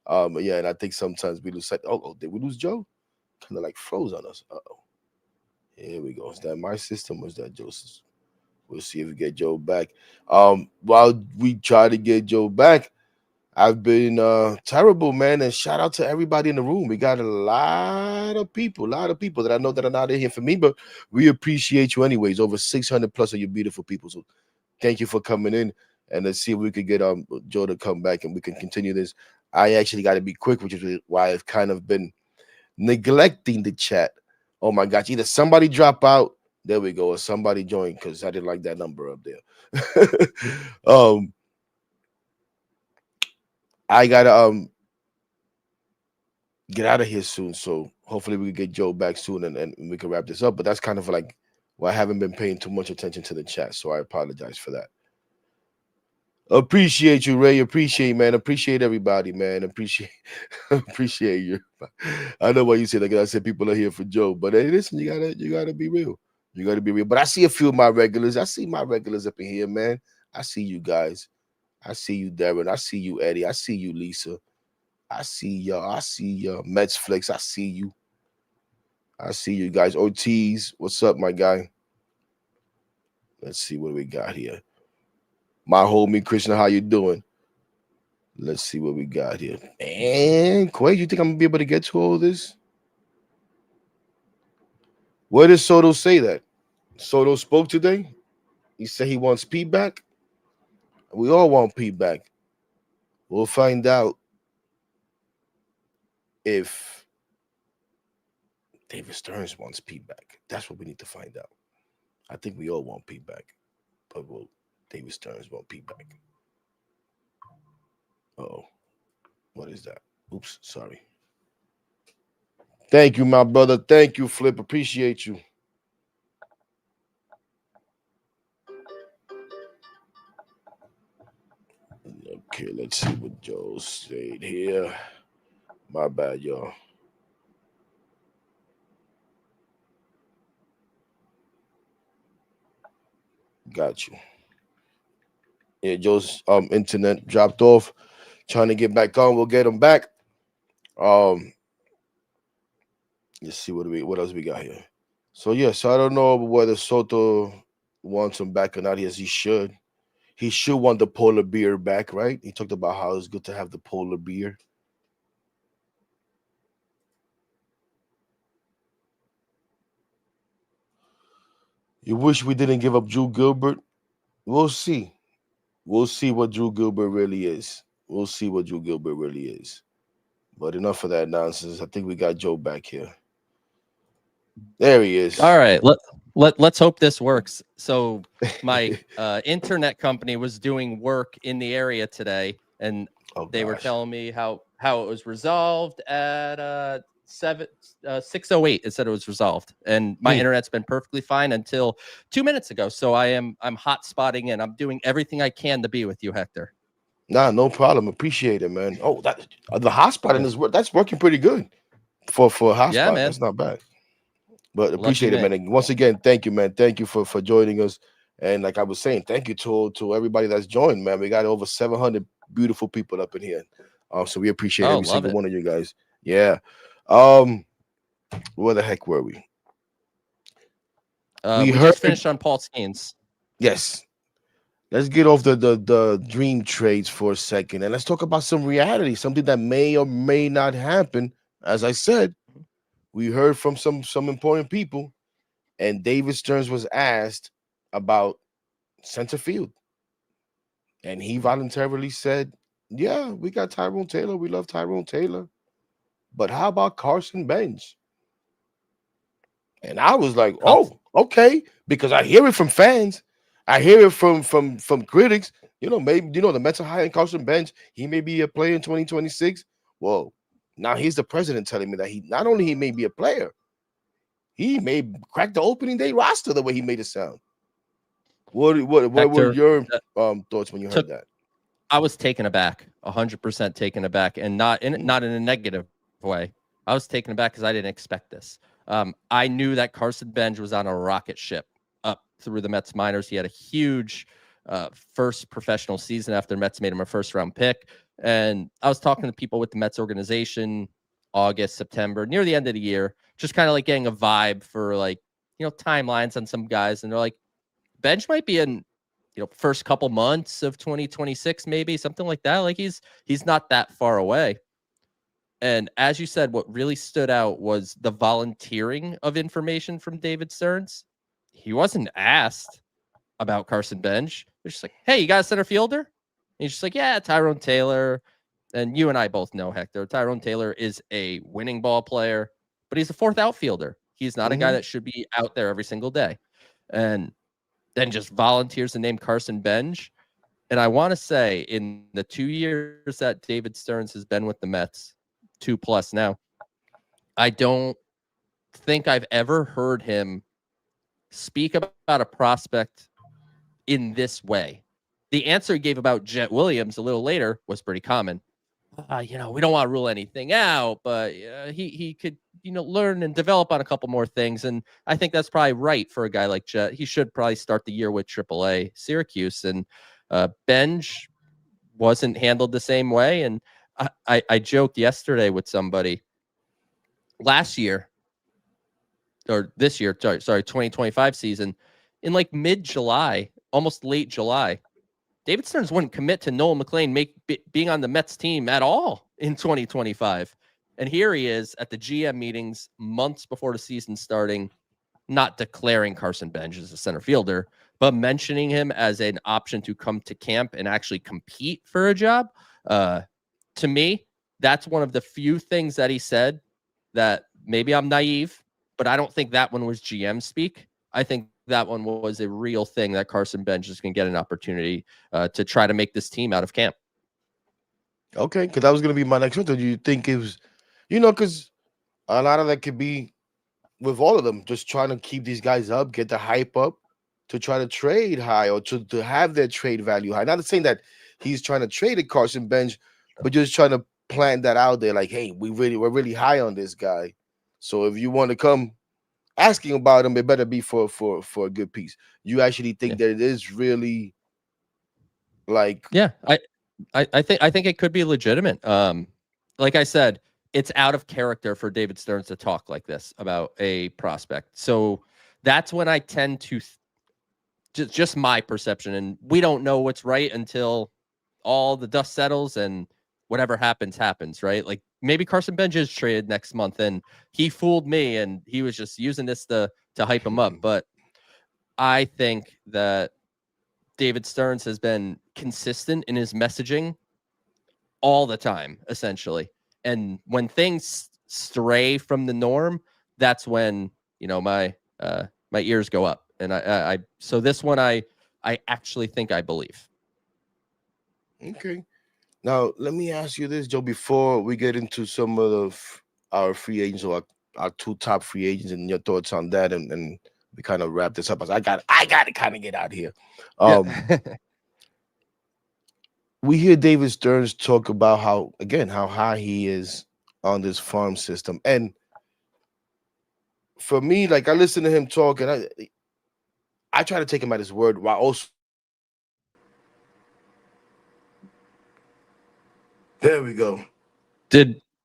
Yeah, and I think sometimes we lose sight. Oh, did we lose Joe? Kind of like froze on us. Here we go. Is that my system or is that Joseph's? We'll see if we get Joe back. While we try to get Joe back, I've been terrible, man. And shout out to everybody in the room. We got a lot of people that I know that are not in here for me, but we appreciate you anyways. Over 600 plus of you beautiful people. So thank you for coming in. And let's see if we could get Joe to come back and we can continue this. I actually got to be quick, which is why I've kind of been neglecting the chat. Oh my gosh, either somebody drop out, there we go, or somebody join, because I didn't like that number up there. I gotta get out of here soon, so hopefully we can get Joe back soon and we can wrap this up. But that's kind of like, well, I haven't been paying too much attention to the chat, so I apologize for that. Appreciate you, Ray. Appreciate, man. Appreciate everybody, man. Appreciate you. I know why you said that, because I said people are here for Joe, but hey, listen, you gotta be real. You gotta be real. But I see a few of my regulars. I see my regulars up in here, man. I see you guys. I see you, Darren. I see you, Eddie. I see you, Lisa. I see y'all. I see Mets Flex. I see you. I see you guys. Ortiz, what's up, my guy? Let's see what we got here. My homie Krishna, how you doing? Let's see what we got here. And Quay, you think I'm gonna be able to get to all this? Where did Soto say that? Soto spoke today. He said he wants Pete back. We all want Pete back. We'll find out if David Stearns wants Pete back. That's what we need to find out. I think we all want Pete back, but David Stearns won't Pete back. Uh-oh. What is that? Oops, sorry. Thank you, my brother. Thank you, Flip. Appreciate you. Okay, let's see what Joe said here. My bad, y'all. Got you. Yeah, Joe's internet dropped off. Trying to get back on. We'll get him back. Let's see what else we got here. So I don't know whether Soto wants him back or not. Yes, he should. He should want the polar beer back, right? He talked about how it's good to have the polar beer. You wish we didn't give up Drew Gilbert? We'll see. We'll see what Drew Gilbert really is. We'll see what Drew Gilbert really is. But enough of that nonsense. I think we got Joe back here. There he is. All right, let's hope this works. So my internet company was doing work in the area today, and they were telling me how it was resolved at 6:08. It said it was resolved, and my internet's been perfectly fine until 2 minutes ago. So I'm hot spotting, and I'm doing everything I can to be with you, Hector. Nah, no problem. Appreciate it, man. Oh, that the hotspotting is that's working pretty good for a hotspot. Yeah, man. That's not bad. But appreciate it, man. And once again, thank you, man. Thank you for joining us. And like I was saying, thank you to everybody that's joined, man. We got over 700 beautiful people up in here. So we appreciate every single one of you guys. Yeah. Where the heck were we? We just finished on Paul Skeens. Yes. Let's get off the dream trades for a second, and let's talk about some reality, something that may or may not happen. As I said, we heard from some important people, and David Stearns was asked about center field, and he voluntarily said, "Yeah, we got Tyrone Taylor. We love Tyrone Taylor, but how about Carson Bench?" And I was like, "Oh, okay," because I hear it from fans. I hear it from critics. Maybe the Mets are hiring Carson Bench. He may be a player in 2026. Well, now here's the president telling me that he not only he may be a player, he may crack the opening day roster the way he made it sound. What were your thoughts when you heard that? I was taken aback, 100% taken aback, and not in a negative way. I was taken aback because I didn't expect this. I knew that Carson Bench was on a rocket ship up through the Mets minors. He had a huge first professional season after the Mets made him a first-round pick. And I was talking to people with the Mets organization August, September, near the end of the year, just kind of like getting a vibe for timelines on some guys. And they're like, Bench might be in, first couple months of 2026, maybe something like that. Like he's not that far away. And as you said, what really stood out was the volunteering of information from David Stearns. He wasn't asked about Carson Bench. They're just like, "Hey, you got a center fielder?" And he's just like, "Yeah, Tyrone Taylor." And you and I both know, Hector, Tyrone Taylor is a winning ball player, but he's a fourth outfielder. He's not a guy that should be out there every single day. And then just volunteers the name Carson Bench. And I want to say in the 2 years that David Stearns has been with the Mets, 2+ now, I don't think I've ever heard him speak about a prospect in this way. The answer he gave about Jet Williams a little later was pretty common. We don't want to rule anything out, but he could, learn and develop on a couple more things. And I think that's probably right for a guy like Jet. He should probably start the year with AAA Syracuse. And Bench wasn't handled the same way. And I joked yesterday with somebody last year, or this year, sorry, 2025 season, in like mid-July, almost late July, David Stearns wouldn't commit to Noel McLean being on the Mets team at all in 2025. And here he is at the GM meetings months before the season starting, not declaring Carson Bench as a center fielder, but mentioning him as an option to come to camp and actually compete for a job. To me, that's one of the few things that he said that maybe I'm naive, but I don't think that one was GM speak. I think that one was a real thing that Carson Bench is going to get an opportunity to try to make this team out of camp. Okay, because that was going to be my next one. Do you think it was, because a lot of that could be with all of them, just trying to keep these guys up, get the hype up to try to trade high or to have their trade value high. Not saying that he's trying to trade a Carson Bench, but just trying to plant that out there like, hey, we're really high on this guy. So if you want to come asking about him, it better be for a good piece. You actually think that it is really like, I think it could be legitimate. Like I said, it's out of character for David Stearns to talk like this about a prospect. So that's when I tend to just my perception, and we don't know what's right until all the dust settles and whatever happens, right? Like maybe Carson Bench is traded next month and he fooled me and he was just using this to hype him up. But I think that David Stearns has been consistent in his messaging all the time, essentially. And when things stray from the norm, that's when, my ears go up. And so this one, I actually think I believe. Okay. Now, let me ask you this, Joe, before we get into some of our free agents or our two top free agents and your thoughts on that, and we kind of wrap this up. As I got to kind of get out here. We hear David Stearns talk about how high he is on this farm system. And for me, like I listen to him talk and I try to take him at his word while also. There we go.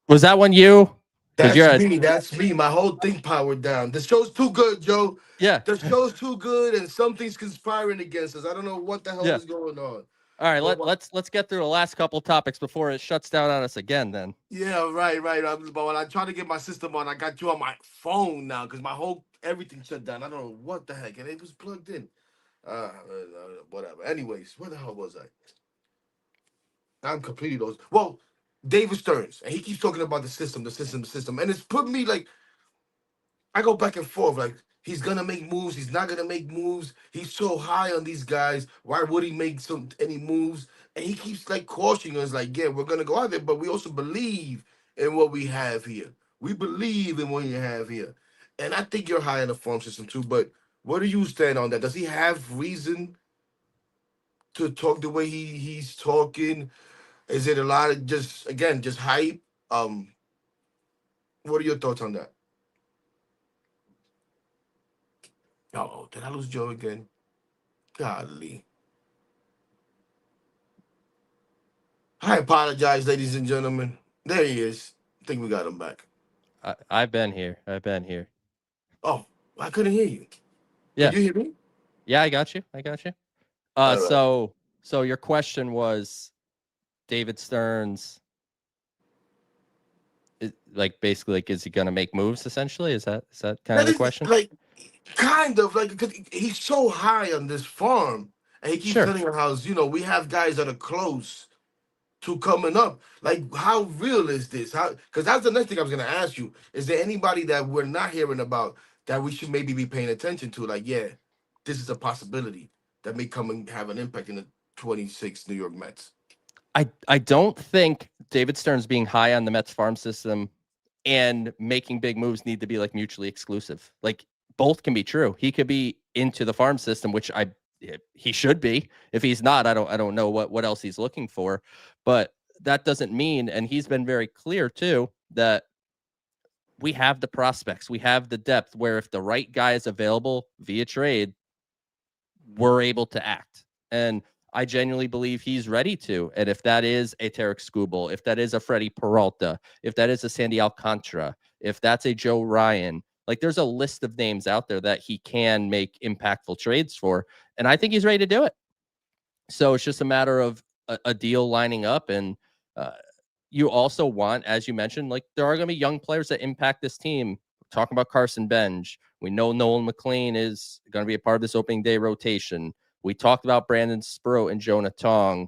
Was that one you? That's me. My whole thing powered down. The show's too good, Joe. Yeah. The show's too good and something's conspiring against us. I don't know what the hell is going on. All right, let's get through the last couple topics before it shuts down on us again then. Yeah, right. But when I try to get my system on, I got you on my phone now because everything shut down. I don't know what the heck, and it was plugged in. Whatever. Anyways, where the hell was I? I'm completely lost. Well, David Stearns, and he keeps talking about the system, and it's put me like, I go back and forth, like, he's gonna make moves, he's not gonna make moves, he's so high on these guys, why would he make any moves? And he keeps like cautioning us, like, yeah, we're gonna go out there, but we also believe in what we have here. We believe in what you have here. And I think you're high in the farm system too, but where do you stand on that? Does he have reason to talk the way he's talking? Is it a lot of just hype? What are your thoughts on that? Oh, did I lose Joe again? Godly. I apologize, ladies and gentlemen. There he is. I think we got him back. I've been here. Oh, I couldn't hear you. Yeah. Did you hear me? Yeah, I got you. Right. So your question was David Stearns, basically, is he going to make moves? Essentially, is that kind of the question? Kind of because he's so high on this farm, and he keeps telling us how we have guys that are close to coming up. Like, how real is this? Because that's the next thing I was going to ask you. Is there anybody that we're not hearing about that we should maybe be paying attention to? Like, yeah, this is a possibility that may come and have an impact in the 26 New York Mets. I don't think David Stearns being high on the Mets farm system and making big moves need to be like mutually exclusive. Like, both can be true. He could be into the farm system, which he should be. If he's not, I don't know what else he's looking for. But that doesn't mean, and he's been very clear too, that we have the prospects, we have the depth where if the right guy is available via trade, we're able to act. And I genuinely believe he's ready to. And if that is a Tarek Skubal, if that is a Freddie Peralta, if that is a Sandy Alcantara, if that's a Joe Ryan, like there's a list of names out there that he can make impactful trades for. And I think he's ready to do it. So it's just a matter of a deal lining up. And you also want, as you mentioned, like there are going to be young players that impact this team. Talking about Carson Bench. We know Nolan McLean is going to be a part of this opening day rotation. We talked about Brandon Sproat and Jonah Tong.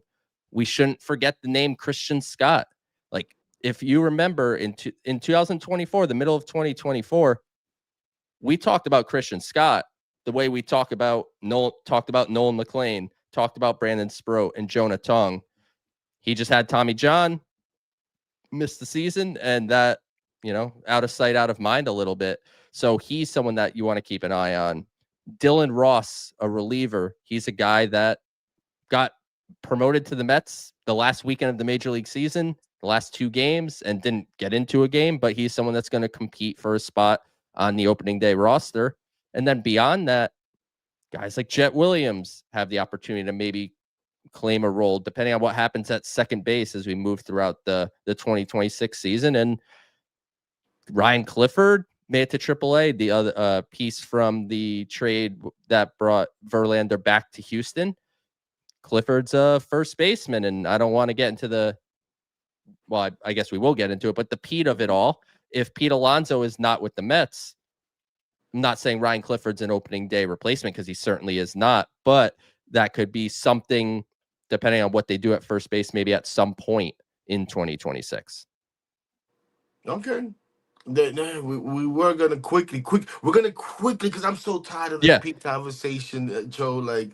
We shouldn't forget the name Christian Scott. Like, if you remember in 2024, the middle of 2024, we talked about Christian Scott the way we talked about Nolan McLean, talked about Brandon Sproat and Jonah Tong. He just had Tommy John, missed the season, and that, out of sight, out of mind a little bit. So he's someone that you want to keep an eye on. Dylan Ross, a reliever. He's a guy that got promoted to the Mets the last weekend of the Major League season, the last 2 games, and didn't get into a game, but he's someone that's going to compete for a spot on the opening day roster. And then beyond that, guys like Jet Williams have the opportunity to maybe claim a role depending on what happens at second base as we move throughout the 2026 season. And Ryan Clifford, made it to AAA. The other piece from the trade that brought Verlander back to Houston. Clifford's a first baseman, and I don't want to get into the. Well, I guess we will get into it, but the Pete of it all. If Pete Alonso is not with the Mets, I'm not saying Ryan Clifford's an opening day replacement because he certainly is not, but that could be something depending on what they do at first base, maybe at some point in 2026. Okay. We were gonna quickly, because I'm so tired of this Pete conversation, Joe. Like,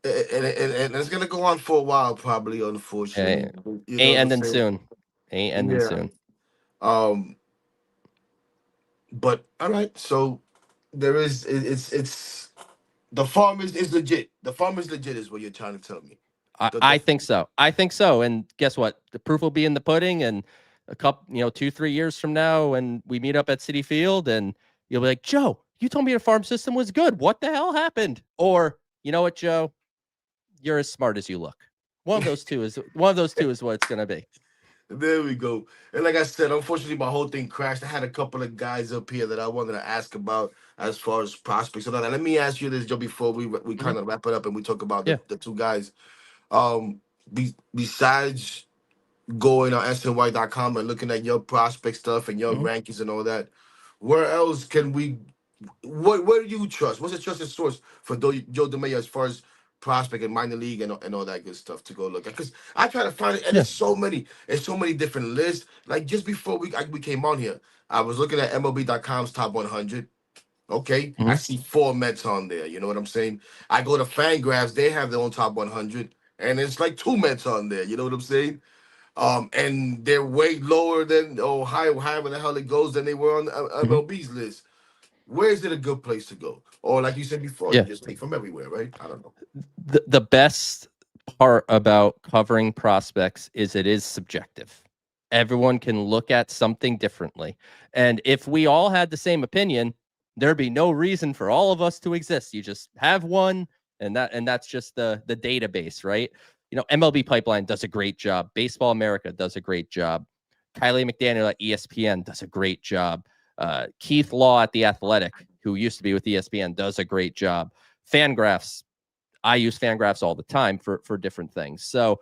and it's gonna go on for a while, probably. Unfortunately, ain't ending soon. Ain't ending soon. But all right, so there is. It's the farm is legit. The farm is legit, is what you're trying to tell me. I think so. I think so. And guess what? The proof will be in the pudding. And a couple, 2-3 years from now, when we meet up at Citi Field, and you'll be like, Joe, you told me the farm system was good. What the hell happened? Or, you know what, Joe? You're as smart as you look. One of those two is what it's gonna be. There we go. And like I said, unfortunately, my whole thing crashed. I had a couple of guys up here that I wanted to ask about as far as prospects. So now, let me ask you this, Joe, before we kind of wrap it up and we talk about the two guys. Besides going on SNY.com and looking at your prospect stuff and your rankings and all that, where else can we? Where do you trust? What's the trusted source for Joe DeMayo as far as prospect and minor league and all that good stuff to go look at? Because I try to find it, and there's so many different lists. Like just before we came on here, I was looking at MLB.com's top 100. Okay, I see 4 Mets on there. You know what I'm saying? I go to Fangraphs; they have their own top 100, and it's like 2 Mets on there. You know what I'm saying? And they're way lower than however the hell it goes than they were on the MLB's list. Where is it a good place to go? Or like you said before, you just take from everywhere, right? I don't know. The best part about covering prospects is it is subjective. Everyone can look at something differently. And if we all had the same opinion, there'd be no reason for all of us to exist. You just have one, and that's just the database, right? MLB Pipeline does a great job. Baseball America does a great job. Kylie McDaniel at ESPN does a great job. Keith Law at The Athletic, who used to be with ESPN, does a great job. Fangraphs, I use Fangraphs all the time for different things. So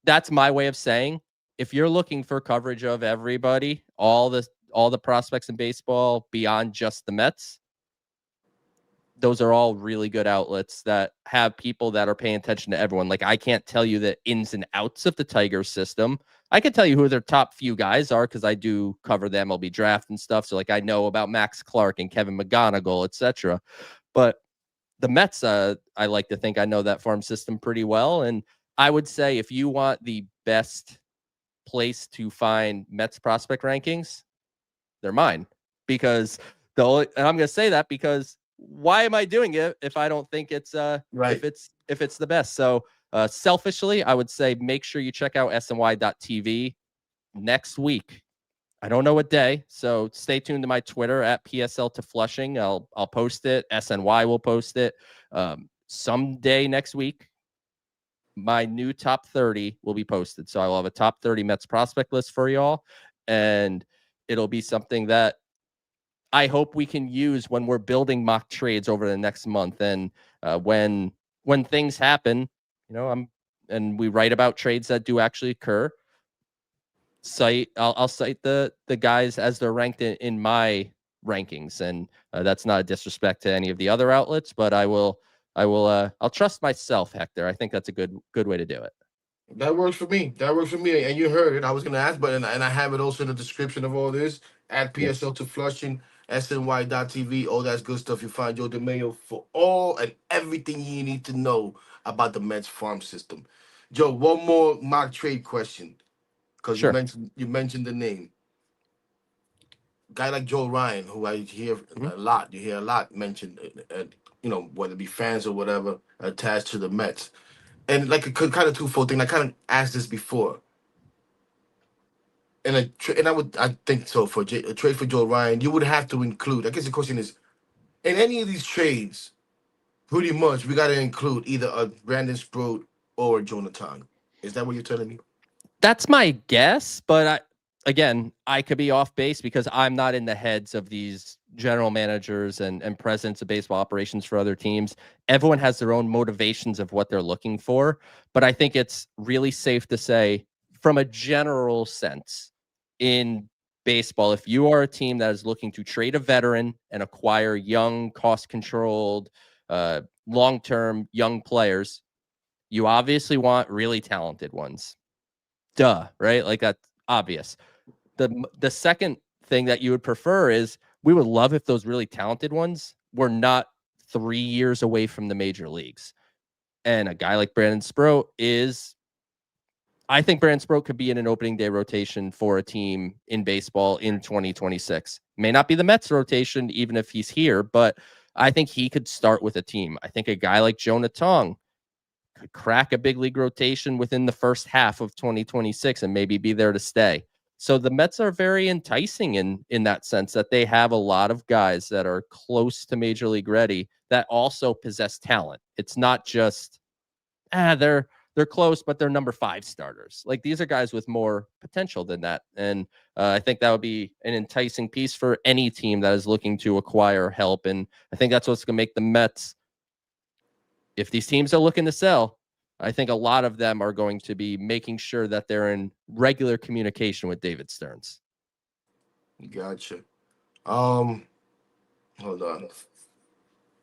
that's my way of saying, if you're looking for coverage of everybody, all the prospects in baseball beyond just the Mets, those are all really good outlets that have people that are paying attention to everyone. Like, I can't tell you the ins and outs of the Tigers system. I can tell you who their top few guys are because I do cover the MLB draft and stuff. So, like, I know about Max Clark and Kevin McGonigal, etc. But the Mets, I like to think I know that farm system pretty well. And I would say if you want the best place to find Mets prospect rankings, they're mine. Because and I'm going to say that because why am I doing it if I don't think it's if it's the best? So selfishly, I would say make sure you check out SNY.TV next week. I don't know what day, so stay tuned to my Twitter at PSL to Flushing. I'll post it. SNY will post it someday next week. My new top 30 will be posted, so I will have a top 30 Mets prospect list for y'all, and it'll be something that I hope we can use when we're building mock trades over the next month. And when things happen, and we write about trades that do actually occur, I'll cite the guys as they're ranked in my rankings. And that's not a disrespect to any of the other outlets, but I'll trust myself, Hector. I think that's a good way to do it. That works for me. And you heard it. I was going to ask, but and I have it also in the description of all this at PSL to Flushing. SNY.TV, all that good stuff. You find Joe DeMayo for all and everything you need to know about the Mets farm system. Joe, one more mock trade question, because you mentioned the name. Guy like Joe Ryan, who I hear a lot. You hear a lot mentioned, whether it be fans or whatever, attached to the Mets, and like a kind of twofold thing. I kind of asked this before. And I think so for a trade for Joe Ryan, you would have to include. I guess the question is, in any of these trades, pretty much we got to include either a Brandon Sproat or a Jonathan. Is that what you're telling me? That's my guess, but again, I could be off base because I'm not in the heads of these general managers and presidents of baseball operations for other teams. Everyone has their own motivations of what they're looking for. But I think it's really safe to say, from a general sense, in baseball, if you are a team that is looking to trade a veteran and acquire young, cost-controlled, long-term young players, you obviously want really talented ones. Duh, right? Like, that's obvious. The second thing that you would prefer is, we would love if those really talented ones were not 3 years away from the major leagues. And a guy like Brandon Sproat is, I think Brandon Sproat could be in an opening day rotation for a team in baseball in 2026. May not be the Mets rotation, even if he's here, but I think he could start with a team. I think a guy like Jonah Tong could crack a big league rotation within the first half of 2026 and maybe be there to stay. So the Mets are very enticing in that sense, that they have a lot of guys that are close to major league ready that also possess talent. It's not just they're close, but they're number 5 starters. Like, these are guys with more potential than that. And I think that would be an enticing piece for any team that is looking to acquire help. And I think that's what's going to make the Mets, if these teams are looking to sell, I think a lot of them are going to be making sure that they're in regular communication with David Stearns. Gotcha. Hold on.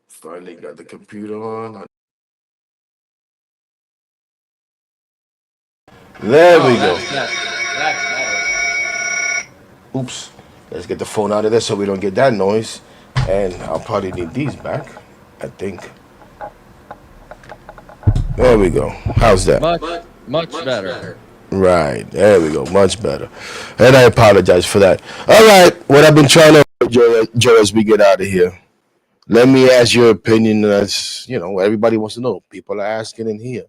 Finally got the computer on. There we go. Oops. Let's get the phone out of there so we don't get that noise. And I'll probably need these back, I think. There we go. How's that? Much better. Right. There we go. Much better. And I apologize for that. All right. What I've been trying to, Joe, as we get out of here, let me ask your opinion. That's, everybody wants to know. People are asking in here.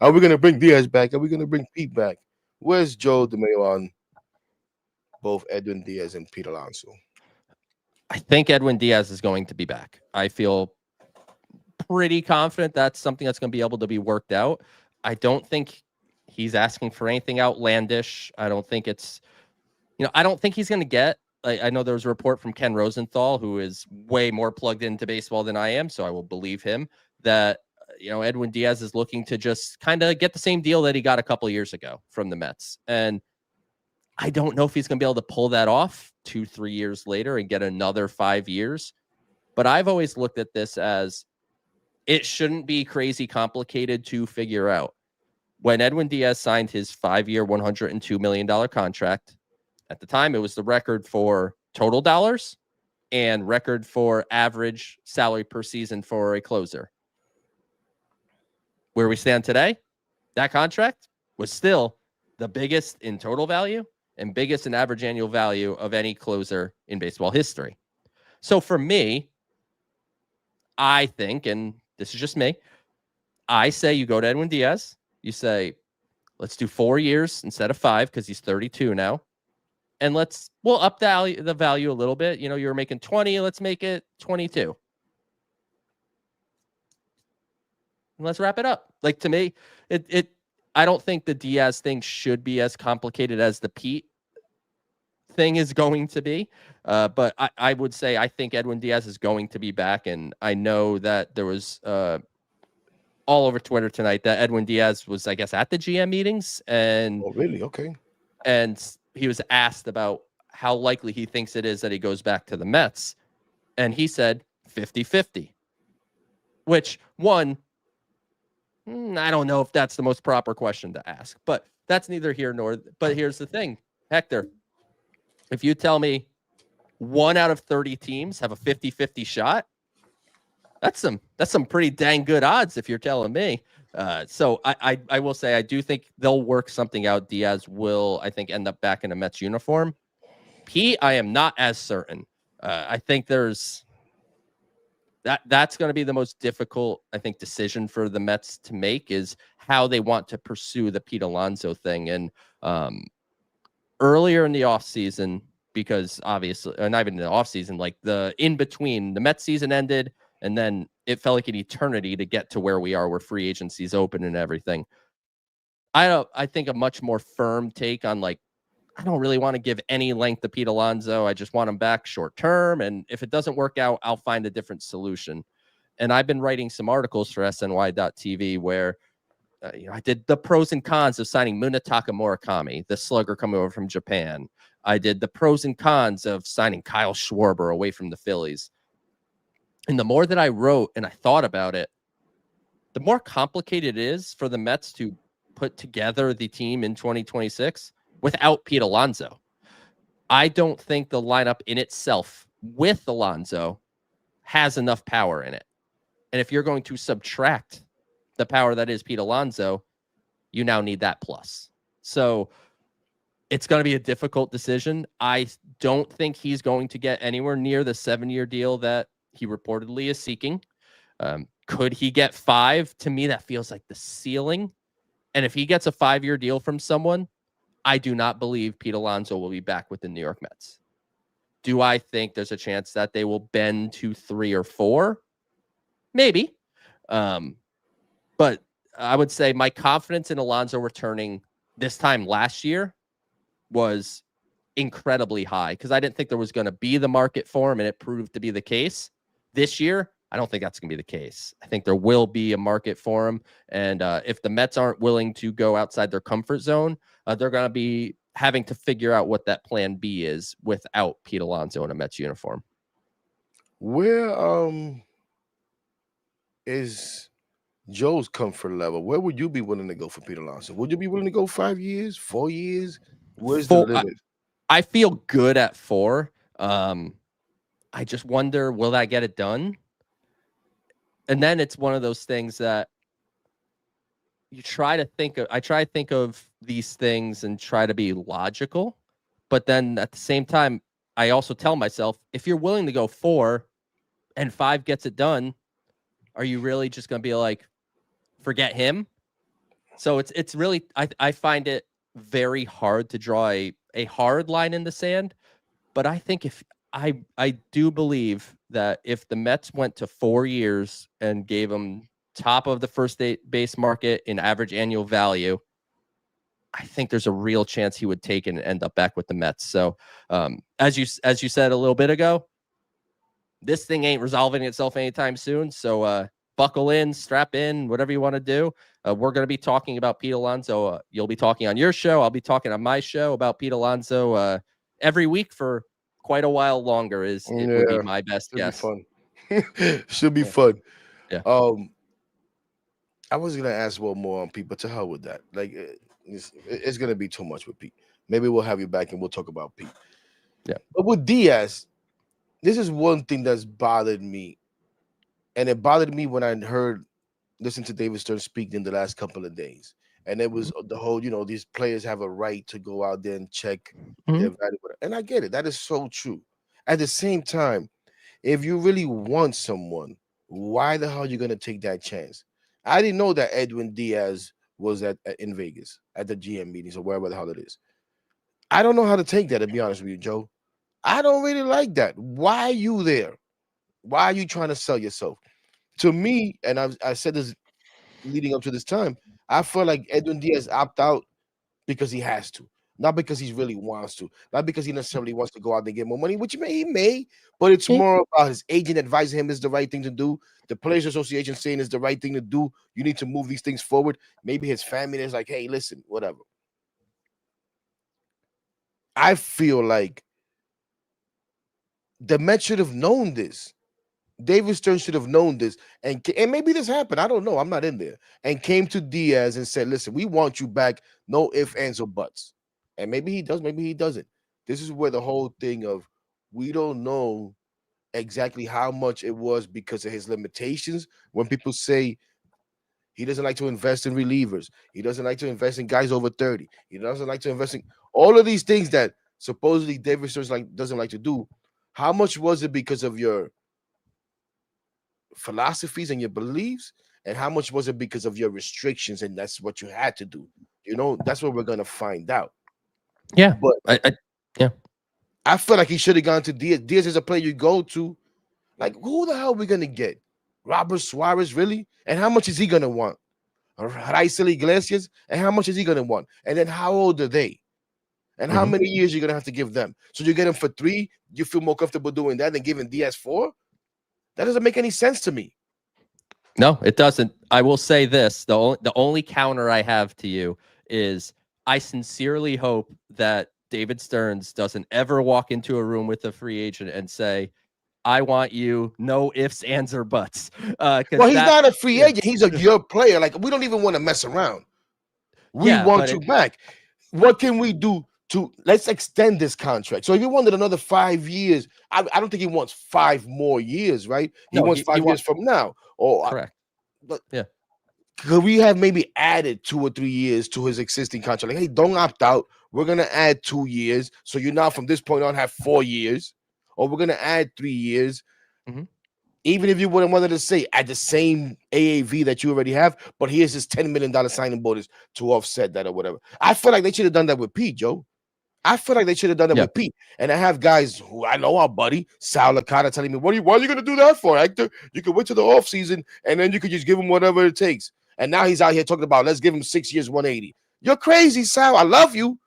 Are we going to bring Diaz back? Are we going to bring Pete back? Where's Joe DeMayo on both Edwin Diaz and Pete Alonso? I think Edwin Diaz is going to be back. I feel pretty confident that's something that's going to be able to be worked out. I don't think he's asking for anything outlandish. I don't think it's, I don't think he's going to get, I know there was a report from Ken Rosenthal, who is way more plugged into baseball than I am, so I will believe him, that Edwin Diaz is looking to just kind of get the same deal that he got a couple of years ago from the Mets. And I don't know if he's going to be able to pull that off 2-3 years later and get another 5 years. But I've always looked at this as, it shouldn't be crazy complicated to figure out. When Edwin Diaz signed his 5-year, $102 million contract, at the time, it was the record for total dollars and record for average salary per season for a closer. Where we stand today, that contract was still the biggest in total value and biggest in average annual value of any closer in baseball history. So for me, I think, and this is just me, I say you go to Edwin Diaz, you say, let's do 4 years instead of 5 because he's 32 now. And we'll up the value a little bit. You're making 20, let's make it 22. And let's wrap it up. Like, to me, I don't think the Diaz thing should be as complicated as the Pete thing is going to be. But I would say I think Edwin Diaz is going to be back. And I know that there was all over Twitter tonight that Edwin Diaz was, I guess, at the GM meetings. And oh, really? Okay. And he was asked about how likely he thinks it is that he goes back to the Mets. And he said 50-50. Which, one, I don't know if that's the most proper question to ask. But that's neither here nor... But here's the thing, Hector. If you tell me 1 out of 30 teams have a 50-50 shot, that's some pretty dang good odds if you're telling me. So I will say I do think they'll work something out. Diaz will, I think, end up back in a Mets uniform. Pete, I am not as certain. I think that's going to be the most difficult, I think, decision for the Mets to make, is how they want to pursue the Pete Alonso thing. And earlier in the offseason, because obviously, not even in the offseason, like the in between, the Mets season ended, and then it felt like an eternity to get to where we are, where free agency's open and everything. I think a much more firm take on, like, I don't really want to give any length to Pete Alonso. I just want him back short term. And if it doesn't work out, I'll find a different solution. And I've been writing some articles for SNY.TV where I did the pros and cons of signing Munetaka Murakami, the slugger coming over from Japan. I did the pros and cons of signing Kyle Schwarber away from the Phillies. And the more that I wrote and I thought about it, the more complicated it is for the Mets to put together the team in 2026 without Pete Alonso. I don't think the lineup in itself with Alonso has enough power in it. And if you're going to subtract the power that is Pete Alonso, you now need that plus. So it's going to be a difficult decision. I don't think he's going to get anywhere near the 7-year deal that he reportedly is seeking. Could he get 5? To me, that feels like the ceiling. And if he gets a 5-year deal from someone, I do not believe Pete Alonso will be back with the New York Mets. Do I think there's a chance that they will bend to 3 or 4? Maybe. But I would say my confidence in Alonso returning this time last year was incredibly high because I didn't think there was going to be the market for him, and it proved to be the case. This year, I don't think that's going to be the case. I think there will be a market for him. And if the Mets aren't willing to go outside their comfort zone, they're going to be having to figure out what that plan B is without Pete Alonso in a Mets uniform. Where is Joe's comfort level? Where would you be willing to go for Pete Alonso? Would you be willing to go 5 years, 4 years? Where's the limit? I feel good at 4. I just wonder, will that get it done? And then it's one of those things that you try to think of. I try to think of these things and try to be logical. But then at the same time, I also tell myself, if you're willing to go 4 and 5 gets it done, are you really just going to be like, forget him? So it's really, I find it very hard to draw a hard line in the sand. But I think if I do believe that if the Mets went to 4 years and gave him top of the first base market in average annual value, I think there's a real chance he would take it and end up back with the Mets. So as you said a little bit ago, this thing ain't resolving itself anytime soon. So buckle in, strap in, whatever you want to do. We're going to be talking about Pete Alonso. You'll be talking on your show. I'll be talking on my show about Pete Alonso every week for quite a while longer. Would be my best guess. Be fun. Should be fun. Yeah. I was gonna ask one more on Pete, but to hell with that. Like it's gonna be too much with Pete. Maybe we'll have you back and we'll talk about Pete. Yeah. But with Diaz, this is one thing that's bothered me. And it bothered me when I listened to David Stearns speak in the last couple of days. And it was the whole, these players have a right to go out there and check their value. And I get it. That is so true. At the same time, if you really want someone, why the hell are you going to take that chance? I didn't know that Edwin Diaz was in Vegas at the GM meetings or wherever the hell it is. I don't know how to take that, to be honest with you, Joe. I don't really like that. Why are you there? Why are you trying to sell yourself? To me, and I said this leading up to this time, I feel like Edwin Diaz opt out because he has to, not because he really wants to, not because he necessarily wants to go out and get more money, which he may, but it's more about his agent advising him is the right thing to do. The Players Association saying is the right thing to do. You need to move these things forward. Maybe his family is like, hey, listen, whatever. I feel like the Mets should have known this. David Stearns should have known this, and maybe this happened. I don't know. I'm not in there. And came to Diaz and said, listen, we want you back. No ifs, ands, or buts. And maybe he does, maybe he doesn't. This is where the whole thing of we don't know exactly how much it was because of his limitations. When people say he doesn't like to invest in relievers, he doesn't like to invest in guys over 30, he doesn't like to invest in all of these things that supposedly David Stearns doesn't like to do. How much was it because of your philosophies and your beliefs, and how much was it because of your restrictions and that's what you had to do? That's what we're gonna find out. Yeah, but I feel like he should have gone to Diaz. Diaz is a player you go to. Like, who the hell are we gonna get? Robert Suarez, really? And how much is he gonna want? Raisel Iglesias, and how much is he gonna want? And then how old are they? And how many years you're gonna have to give them? So you get him for 3. You feel more comfortable doing that than giving Diaz 4? That doesn't make any sense to me. No, it doesn't. I will say this: the only counter I have to you is I sincerely hope that David Stearns doesn't ever walk into a room with a free agent and say, "I want you, no ifs, ands, or buts." Well, he's not a free agent. He's your player. Like, we don't even want to mess around. We want you back. What can we do let's extend this contract? So if he wanted another 5 years, I don't think he wants 5 more years, right? He wants 5 years from now. Correct. But could we have maybe added 2 or 3 years to his existing contract? Like, hey, don't opt out. We're gonna add 2 years, so you now from this point on have 4 years, or we're gonna add 3 years. Even if you wouldn't wanted to say at the same AAV that you already have, but here's this $10 million signing bonus to offset that or whatever. I feel like they should have done that with Pete, Joe. I feel like they should have done that with Pete. And I have guys who I know, our buddy Sal Licata, telling me, why are you going to do that for, Hector? You could wait till the offseason and then you could just give him whatever it takes. And now he's out here talking about, let's give him 6 years, 180. You're crazy, Sal. I love you.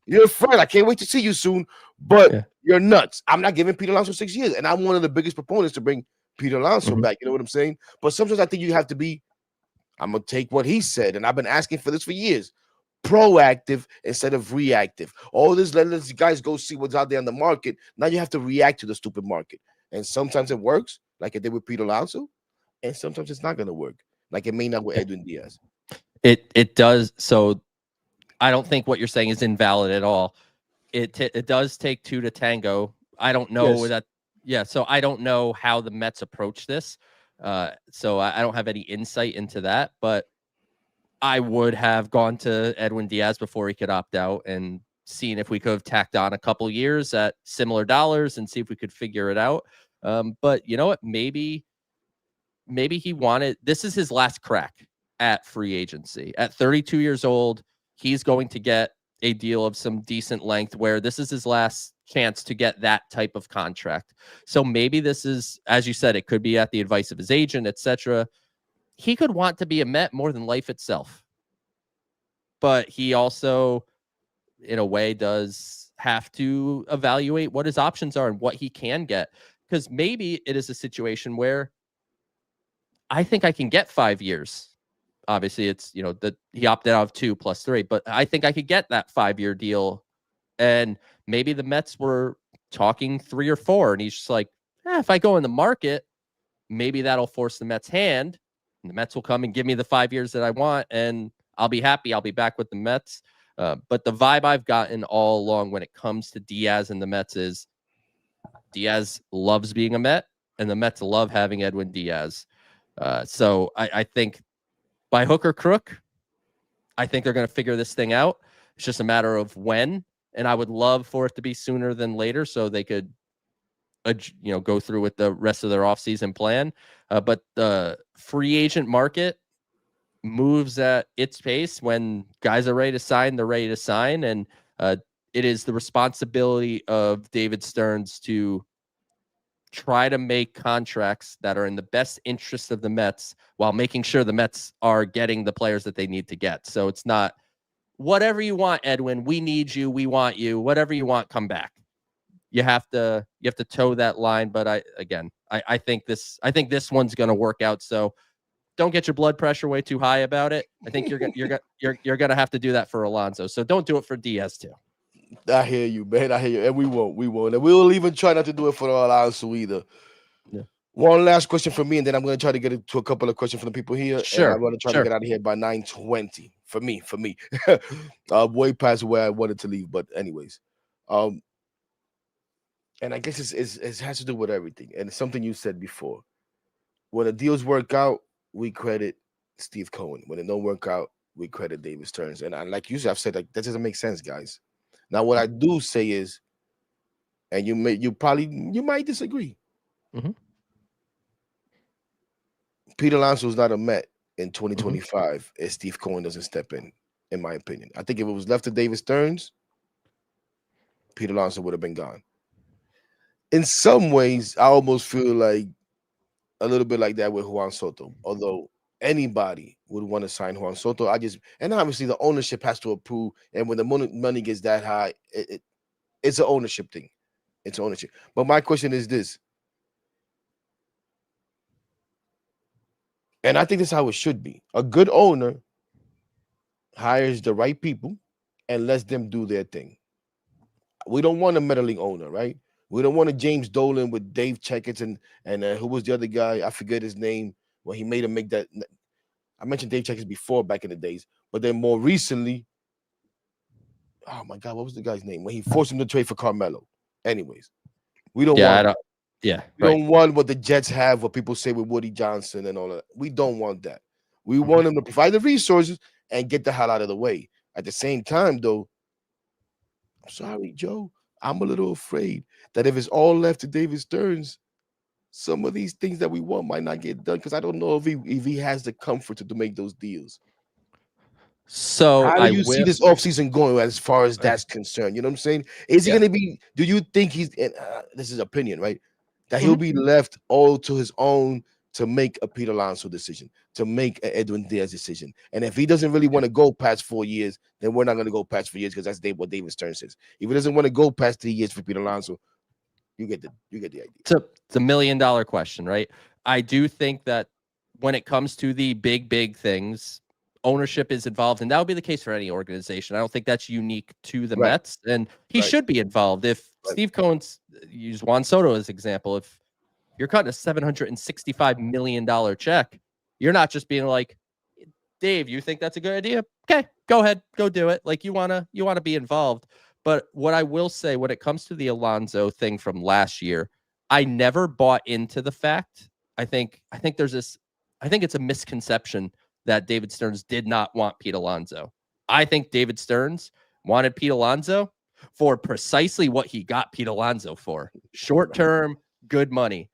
You're a friend. I can't wait to see you soon. But you're nuts. I'm not giving Pete Alonso 6 years. And I'm one of the biggest proponents to bring Pete Alonso back. You know what I'm saying? But sometimes I think you have to be, I'm going to take what he said. And I've been asking for this for years. Proactive instead of reactive. All this, let these guys go see what's out there on the market. Now you have to react to the stupid market. And sometimes it works, like it did with Pete Alonso. And sometimes it's not going to work, like it may not with Edwin Diaz. It does. So I don't think what you're saying is invalid at all. It does take 2 to tango. I don't know that. Yeah. So I don't know how the Mets approach this. So I don't have any insight into that, but I would have gone to Edwin Diaz before he could opt out and seen if we could have tacked on a couple years at similar dollars and see if we could figure it out. But you know what? Maybe he wanted, this is his last crack at free agency. At 32 years old, he's going to get a deal of some decent length where this is his last chance to get that type of contract. So maybe this is, as you said, it could be at the advice of his agent, etc. He could want to be a Met more than life itself. But he also, in a way, does have to evaluate what his options are and what he can get. Because maybe it is a situation where I think I can get 5 years. Obviously, it's, that he opted out of 2 plus 3, but I think I could get that 5-year deal. And maybe the Mets were talking 3 or 4, and he's just like, if I go in the market, maybe that'll force the Mets' hand. And the Mets will come and give me the 5 years that I want, and I'll be happy. I'll be back with the Mets. But the vibe I've gotten all along when it comes to Diaz and the Mets is Diaz loves being a Met, and the Mets love having Edwin Diaz. So I think by hook or crook, I think they're going to figure this thing out. It's just a matter of when, and I would love for it to be sooner than later so they could go through with the rest of their offseason plan. But the free agent market moves at its pace. When guys are ready to sign, they're ready to sign. And it is the responsibility of David Stearns to try to make contracts that are in the best interest of the Mets while making sure the Mets are getting the players that they need to get. So it's not whatever you want, Edwin, we need you, we want you, whatever you want, come back. You have to toe that line. But I think this one's going to work out. So don't get your blood pressure way too high about it. I think you're going to have to do that for Alonso. So don't do it for Diaz too. I hear you, man. I hear you. And we won't. And we'll even try not to do it for Alonso either. Yeah. One last question for me, and then I'm going to try to get into a couple of questions from the people here. Sure. And I'm going to try to get out of here by 9:20 for me. Way past where I wanted to leave. But anyways, and I guess it has to do with everything. And it's something you said before. When the deals work out, we credit Steve Cohen. When it don't work out, we credit David Stearns. And like you said, I've said, like, that doesn't make sense, guys. Now, what I do say is, and you might disagree. Mm-hmm. Pete Alonso is not a Met in 2025 if Steve Cohen doesn't step in my opinion. I think if it was left to David Stearns, Pete Alonso would have been gone. In some ways, I almost feel like a little bit like that with Juan Soto. Although anybody would want to sign Juan Soto. And obviously the ownership has to approve. And when the money gets that high, it's an ownership thing. It's ownership. But my question is this, and I think this is how it should be. A good owner hires the right people and lets them do their thing. We don't want a meddling owner, right? We don't want a James Dolan with Dave Checkers and who was the other guy? I forget his name. When he made him make that. I mentioned Dave Checkers before back in the days, but then more recently, oh my God, what was the guy's name? When he forced him to trade for Carmelo. Anyways, we don't want. We don't want what the Jets have, what people say with Woody Johnson and all that. We don't want that. We want them to provide the resources and get the hell out of the way. At the same time, though, I'm sorry, Joe. I'm a little afraid that if it's all left to David Stearns, some of these things that we want might not get done because I don't know if he has the comfort to make those deals. So how do you see this offseason going as far as that's concerned? You know what I'm saying? Is he going to be? Do you think he's? This is opinion, right? That he'll be left all to his own to make a Pete Alonso decision, to make an Edwin Diaz decision. And if he doesn't really want to go past 4 years, then we're not going to go past 4 years because that's what David Stearns says. If he doesn't want to go past 3 years for Pete Alonso, you get the idea. It's a $1 million question, right? I do think that when it comes to the big things, ownership is involved, and that would be the case for any organization. I don't think that's unique to the Mets, and he should be involved. If Steve Cohen's use Juan Soto as example, if you're cutting a $765 million check, you're not just being like, Dave, you think that's a good idea? Okay, go ahead, go do it. Like you wanna be involved. But what I will say when it comes to the Alonso thing from last year, I never bought into the fact. I think it's a misconception that David Stearns did not want Pete Alonso. I think David Stearns wanted Pete Alonso for precisely what he got Pete Alonso for. Short-term, good money.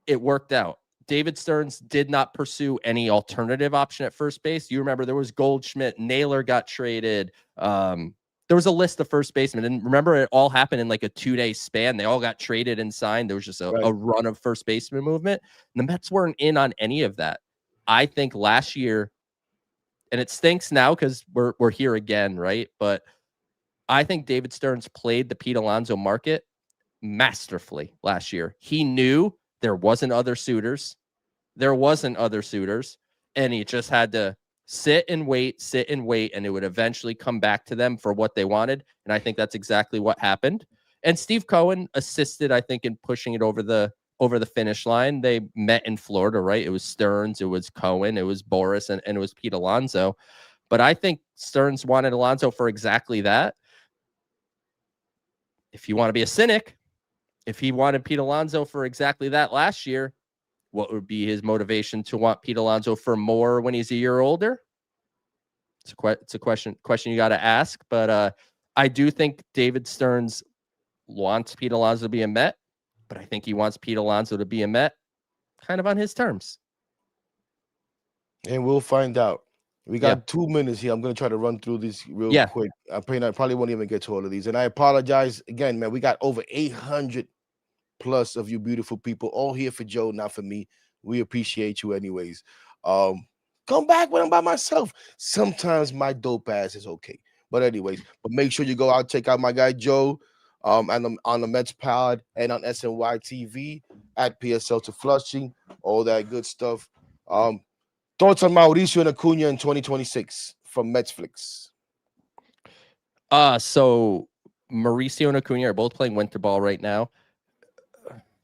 It worked out. David Stearns did not pursue any alternative option at first base. You remember there was Goldschmidt, Naylor got traded. There was a list of first basemen. And remember, it all happened in like a 2-day span. They all got traded and signed. There was just a run of first baseman movement. And the Mets weren't in on any of that. I think last year, and it stinks now because we're here again, right? But I think David Stearns played the Pete Alonso market masterfully last year. He knew there wasn't other suitors. And he just had to sit and wait, and it would eventually come back to them for what they wanted. And I think that's exactly what happened. And Steve Cohen assisted, I think, in pushing it over the finish line. They met in Florida, right? It was Stearns, it was Cohen, it was Boris, and it was Pete Alonso. But I think Stearns wanted Alonso for exactly that. If you want to be a cynic, if he wanted Pete Alonso for exactly that last year, what would be his motivation to want Pete Alonso for more when he's a year older? It's a question you got to ask. But I do think David Stearns wants Pete Alonso to be a Met, but I think he wants Pete Alonso to be a Met kind of on his terms. And we'll find out. We got 2 minutes here. I'm going to try to run through this real quick. I probably won't even get to all of these. And I apologize again, man. We got over 800 plus of you beautiful people all here for Joe, not for me. We appreciate you anyways. Come back when I'm by myself. Sometimes my dope ass is okay. But anyways, but make sure you go out, check out my guy Joe and on the Mets Pod and on SNY TV at PSL to Flushing, all that good stuff. Thoughts on Mauricio and Acuna in 2026 from Metsflix? So Mauricio and Acuna are both playing winter ball right now.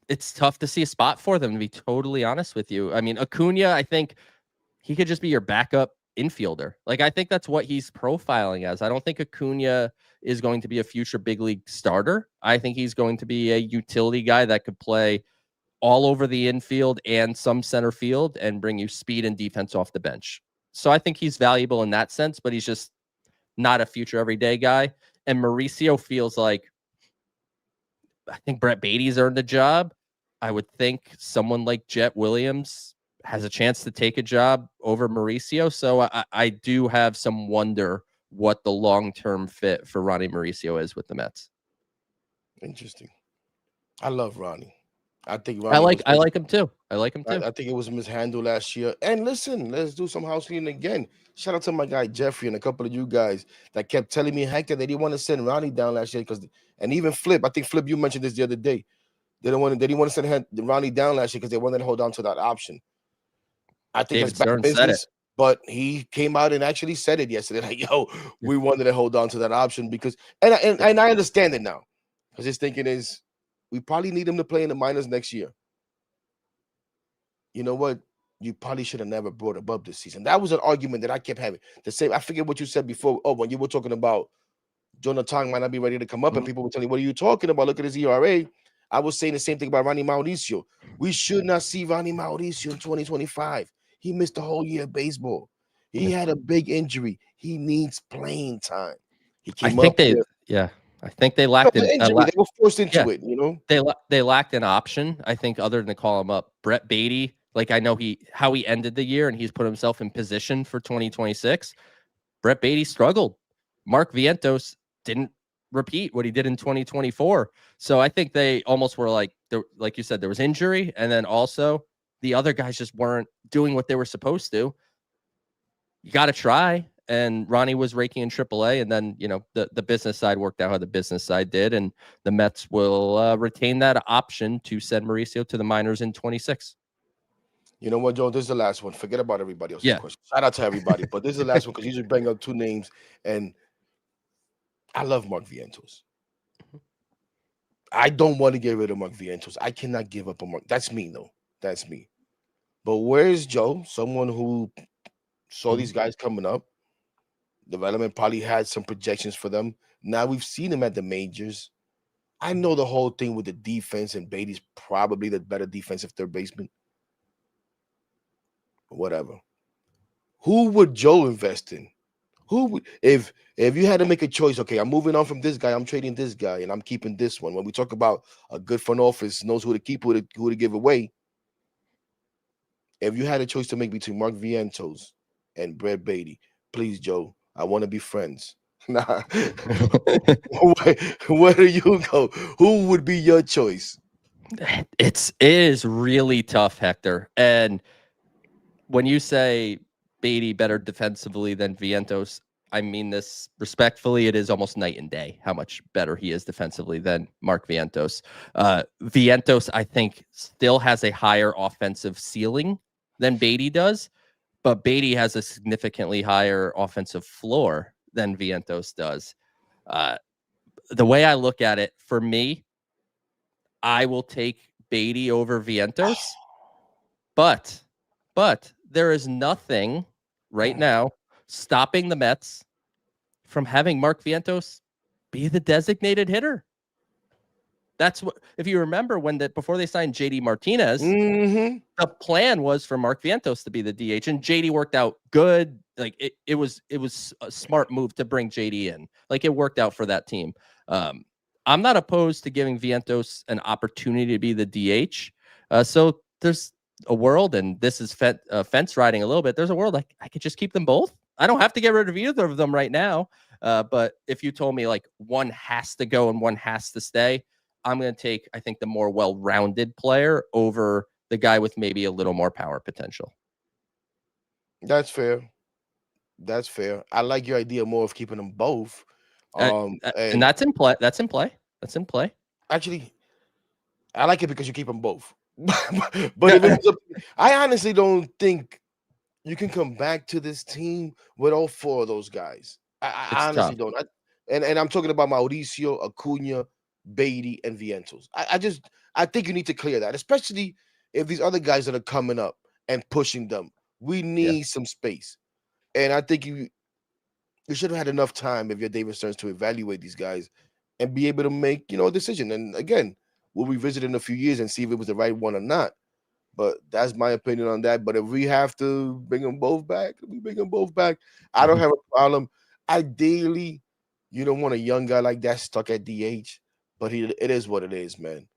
It's tough to see a spot for them, to be totally honest with you. I mean, Acuna, I think he could just be your backup infielder. Like, I think that's what he's profiling as. I don't think Acuna is going to be a future big league starter. I think he's going to be a utility guy that could play all over the infield and some center field and bring you speed and defense off the bench. So I think he's valuable in that sense, but he's just not a future everyday guy. And Mauricio feels like, I think Brett Beatty's earned the job. I would think someone like Jet Williams has a chance to take a job over Mauricio. So I do have some wonder what the long-term fit for Ronnie Mauricio is with the Mets. Interesting. I love Ronnie. I think I Ronnie like was. I like him too. I like him too. I think it was mishandled last year. And listen, let's do some house cleaning again. Shout out to my guy Jeffrey and a couple of you guys that kept telling me, Hector, they didn't want to send Ronnie down last year and even Flip. I think Flip, you mentioned this the other day. They didn't want to send Ronnie down last year because they wanted to hold on to that option. I think David that's bad Stearns said it. business. But he came out and actually said it yesterday. Like, yo, we wanted to hold on to that option because, and I understand it now, because his thinking is, we probably need him to play in the minors next year. You know what? You probably should have never brought him up this season. That was an argument that I kept having. The same. I forget what you said before. Oh, when you were talking about Jonathan might not be ready to come up, and people were telling you, "What are you talking about? Look at his ERA." I was saying the same thing about Ronnie Mauricio. We should not see Ronnie Mauricio in 2025. He missed the whole year of baseball. He had a big injury. He needs playing time. He I came think up they, here. yeah, I think they No, lacked the injury, they were forced into yeah, it, you know. they lacked an option. I think other than to call him up, Brett Beatty. Like I know how he ended the year, and he's put himself in position for 2026. Brett Beatty struggled. Mark Vientos didn't repeat what he did in 2024. So I think they almost were like you said, there was injury, and then also the other guys just weren't doing what they were supposed to. You got to try. And Ronnie was raking in AAA, and then the business side worked out how the business side did, and the Mets will retain that option to send Mauricio to the minors in 26. You know what, Joe? This is the last one. Forget about everybody else's Yeah. question. Shout out to everybody, but this is the last one because you just bring up two names, and I love Mark Vientos. I don't want to get rid of Mark Vientos. I cannot give up on Mark. That's me, though. That's me. But where's Joe? Someone who saw these guys coming up. Development probably had some projections for them. Now we've seen them at the majors. I know the whole thing with the defense, and Beatty's probably the better defensive third baseman. Whatever. Who would Joe invest in? Who would, if you had to make a choice? Okay, I'm moving on from this guy. I'm trading this guy, and I'm keeping this one. When we talk about a good front office knows who to keep, who to give away. If you had a choice to make between Mark Vientos and Brett Beatty, please, Joe, I want to be friends. Nah. Where do you go? Who would be your choice? It is really tough, Hector. And when you say Beatty better defensively than Vientos, I mean this respectfully. It is almost night and day how much better he is defensively than Mark Vientos. Vientos, I think, still has a higher offensive ceiling than Beatty does, but Beatty has a significantly higher offensive floor than Vientos does. The way I look at it, for me, I will take Beatty over Vientos, but there is nothing right now stopping the Mets from having Mark Vientos be the designated hitter. That's what, if you remember before they signed JD Martinez, the plan was for Mark Vientos to be the DH, and JD worked out good. Like it was a smart move to bring JD in. Like it worked out for that team. I'm not opposed to giving Vientos an opportunity to be the DH. So there's a world, and this is fence riding a little bit. There's a world like I could just keep them both. I don't have to get rid of either of them right now. But if you told me like one has to go and one has to stay, I'm going to take, I think, the more well-rounded player over the guy with maybe a little more power potential. That's fair. That's fair. I like your idea more of keeping them both. And that's in play. That's in play. That's in play. Actually, I like it because you keep them both. But if it was I honestly don't think you can come back to this team with all four of those guys. I honestly don't. And I'm talking about Mauricio, Acuna, Beatty, and Vientos. I think you need to clear that, especially if these other guys that are coming up and pushing them. We need some space. And I think you should have had enough time if you're David Stearns to evaluate these guys and be able to make, a decision. And again, we'll revisit in a few years and see if it was the right one or not. But that's my opinion on that. But if we have to bring them both back, we bring them both back. I don't have a problem. Ideally, you don't want a young guy like that stuck at DH. But it is what it is, man.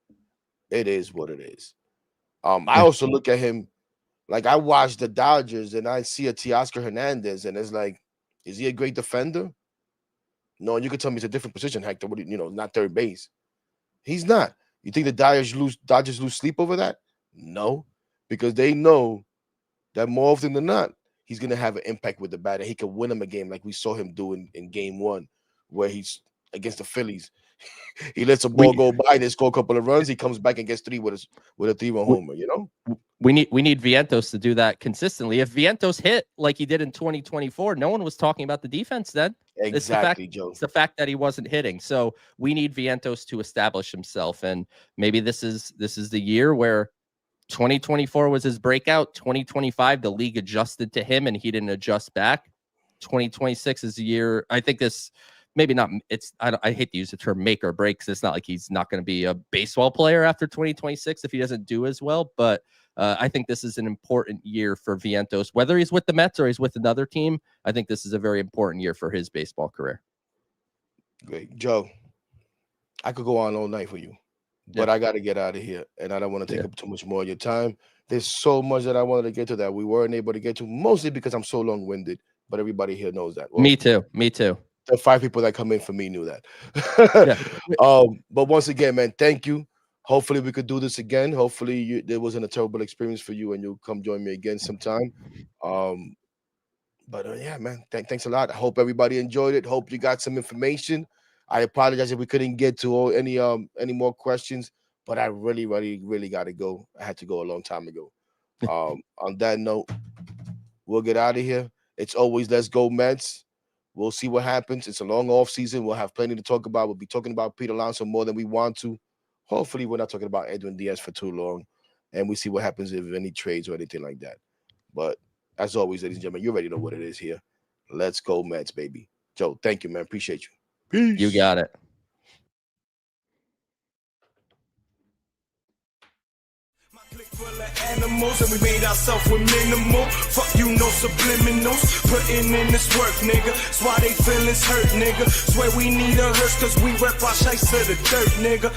It is what it is. I also look at him like I watch the Dodgers and I see a Teoscar Hernandez, and it's like, is he a great defender? No, you could tell me it's a different position, Hector. Not third base. He's not. You think the Dodgers lose sleep over that? No, because they know that more often than not, he's going to have an impact with the bat, and he can win them a game like we saw him do in game 1, where he's against the Phillies. He lets a ball go by, they score a couple of runs, he comes back and gets 3 with a 3-run homer, you know? We need Vientos to do that consistently. If Vientos hit like he did in 2024, no one was talking about the defense then. Exactly, Joe. It's the fact that he wasn't hitting. So we need Vientos to establish himself, and maybe this is the year where 2024 was his breakout. 2025, the league adjusted to him and he didn't adjust back. 2026 is the year. I think this maybe not. I hate to use the term make or break, because it's not like he's not going to be a baseball player after 2026 if he doesn't do as well. But I think this is an important year for Vientos, whether he's with the Mets or he's with another team. I think this is a very important year for his baseball career. Great, Joe. I could go on all night for you, but I got to get out of here, and I don't want to take up too much more of your time. There's so much that I wanted to get to that we weren't able to get to, mostly because I'm so long-winded. But everybody here knows that. Well, me too. The 5 people that come in for me knew that. But once again, man, thank you. Hopefully we could do this again. Hopefully there wasn't a terrible experience for you, and you'll come join me again sometime. Yeah, man, thanks a lot. I hope everybody enjoyed it. Hope you got some information. I apologize if we couldn't get to any more questions, but I really, really, really got to go. I had to go a long time ago. On that note, we'll get out of here. It's always let's go Mets. We'll see what happens. It's a long off season. We'll have plenty to talk about. We'll be talking about Pete Alonso more than we want to. Hopefully, we're not talking about Edwin Diaz for too long, and we see what happens if any trades or anything like that. But as always, ladies and gentlemen, you already know what it is here. Let's go Mets, baby. Joe, thank you, man. Appreciate you. Peace. You got it. Full of animals, and we made ourselves with minimal. Fuck you, no subliminals. Putting in this work, nigga. That's why they feelings hurt, nigga. Swear we need a hearse, cause we rep our shites to the dirt, nigga.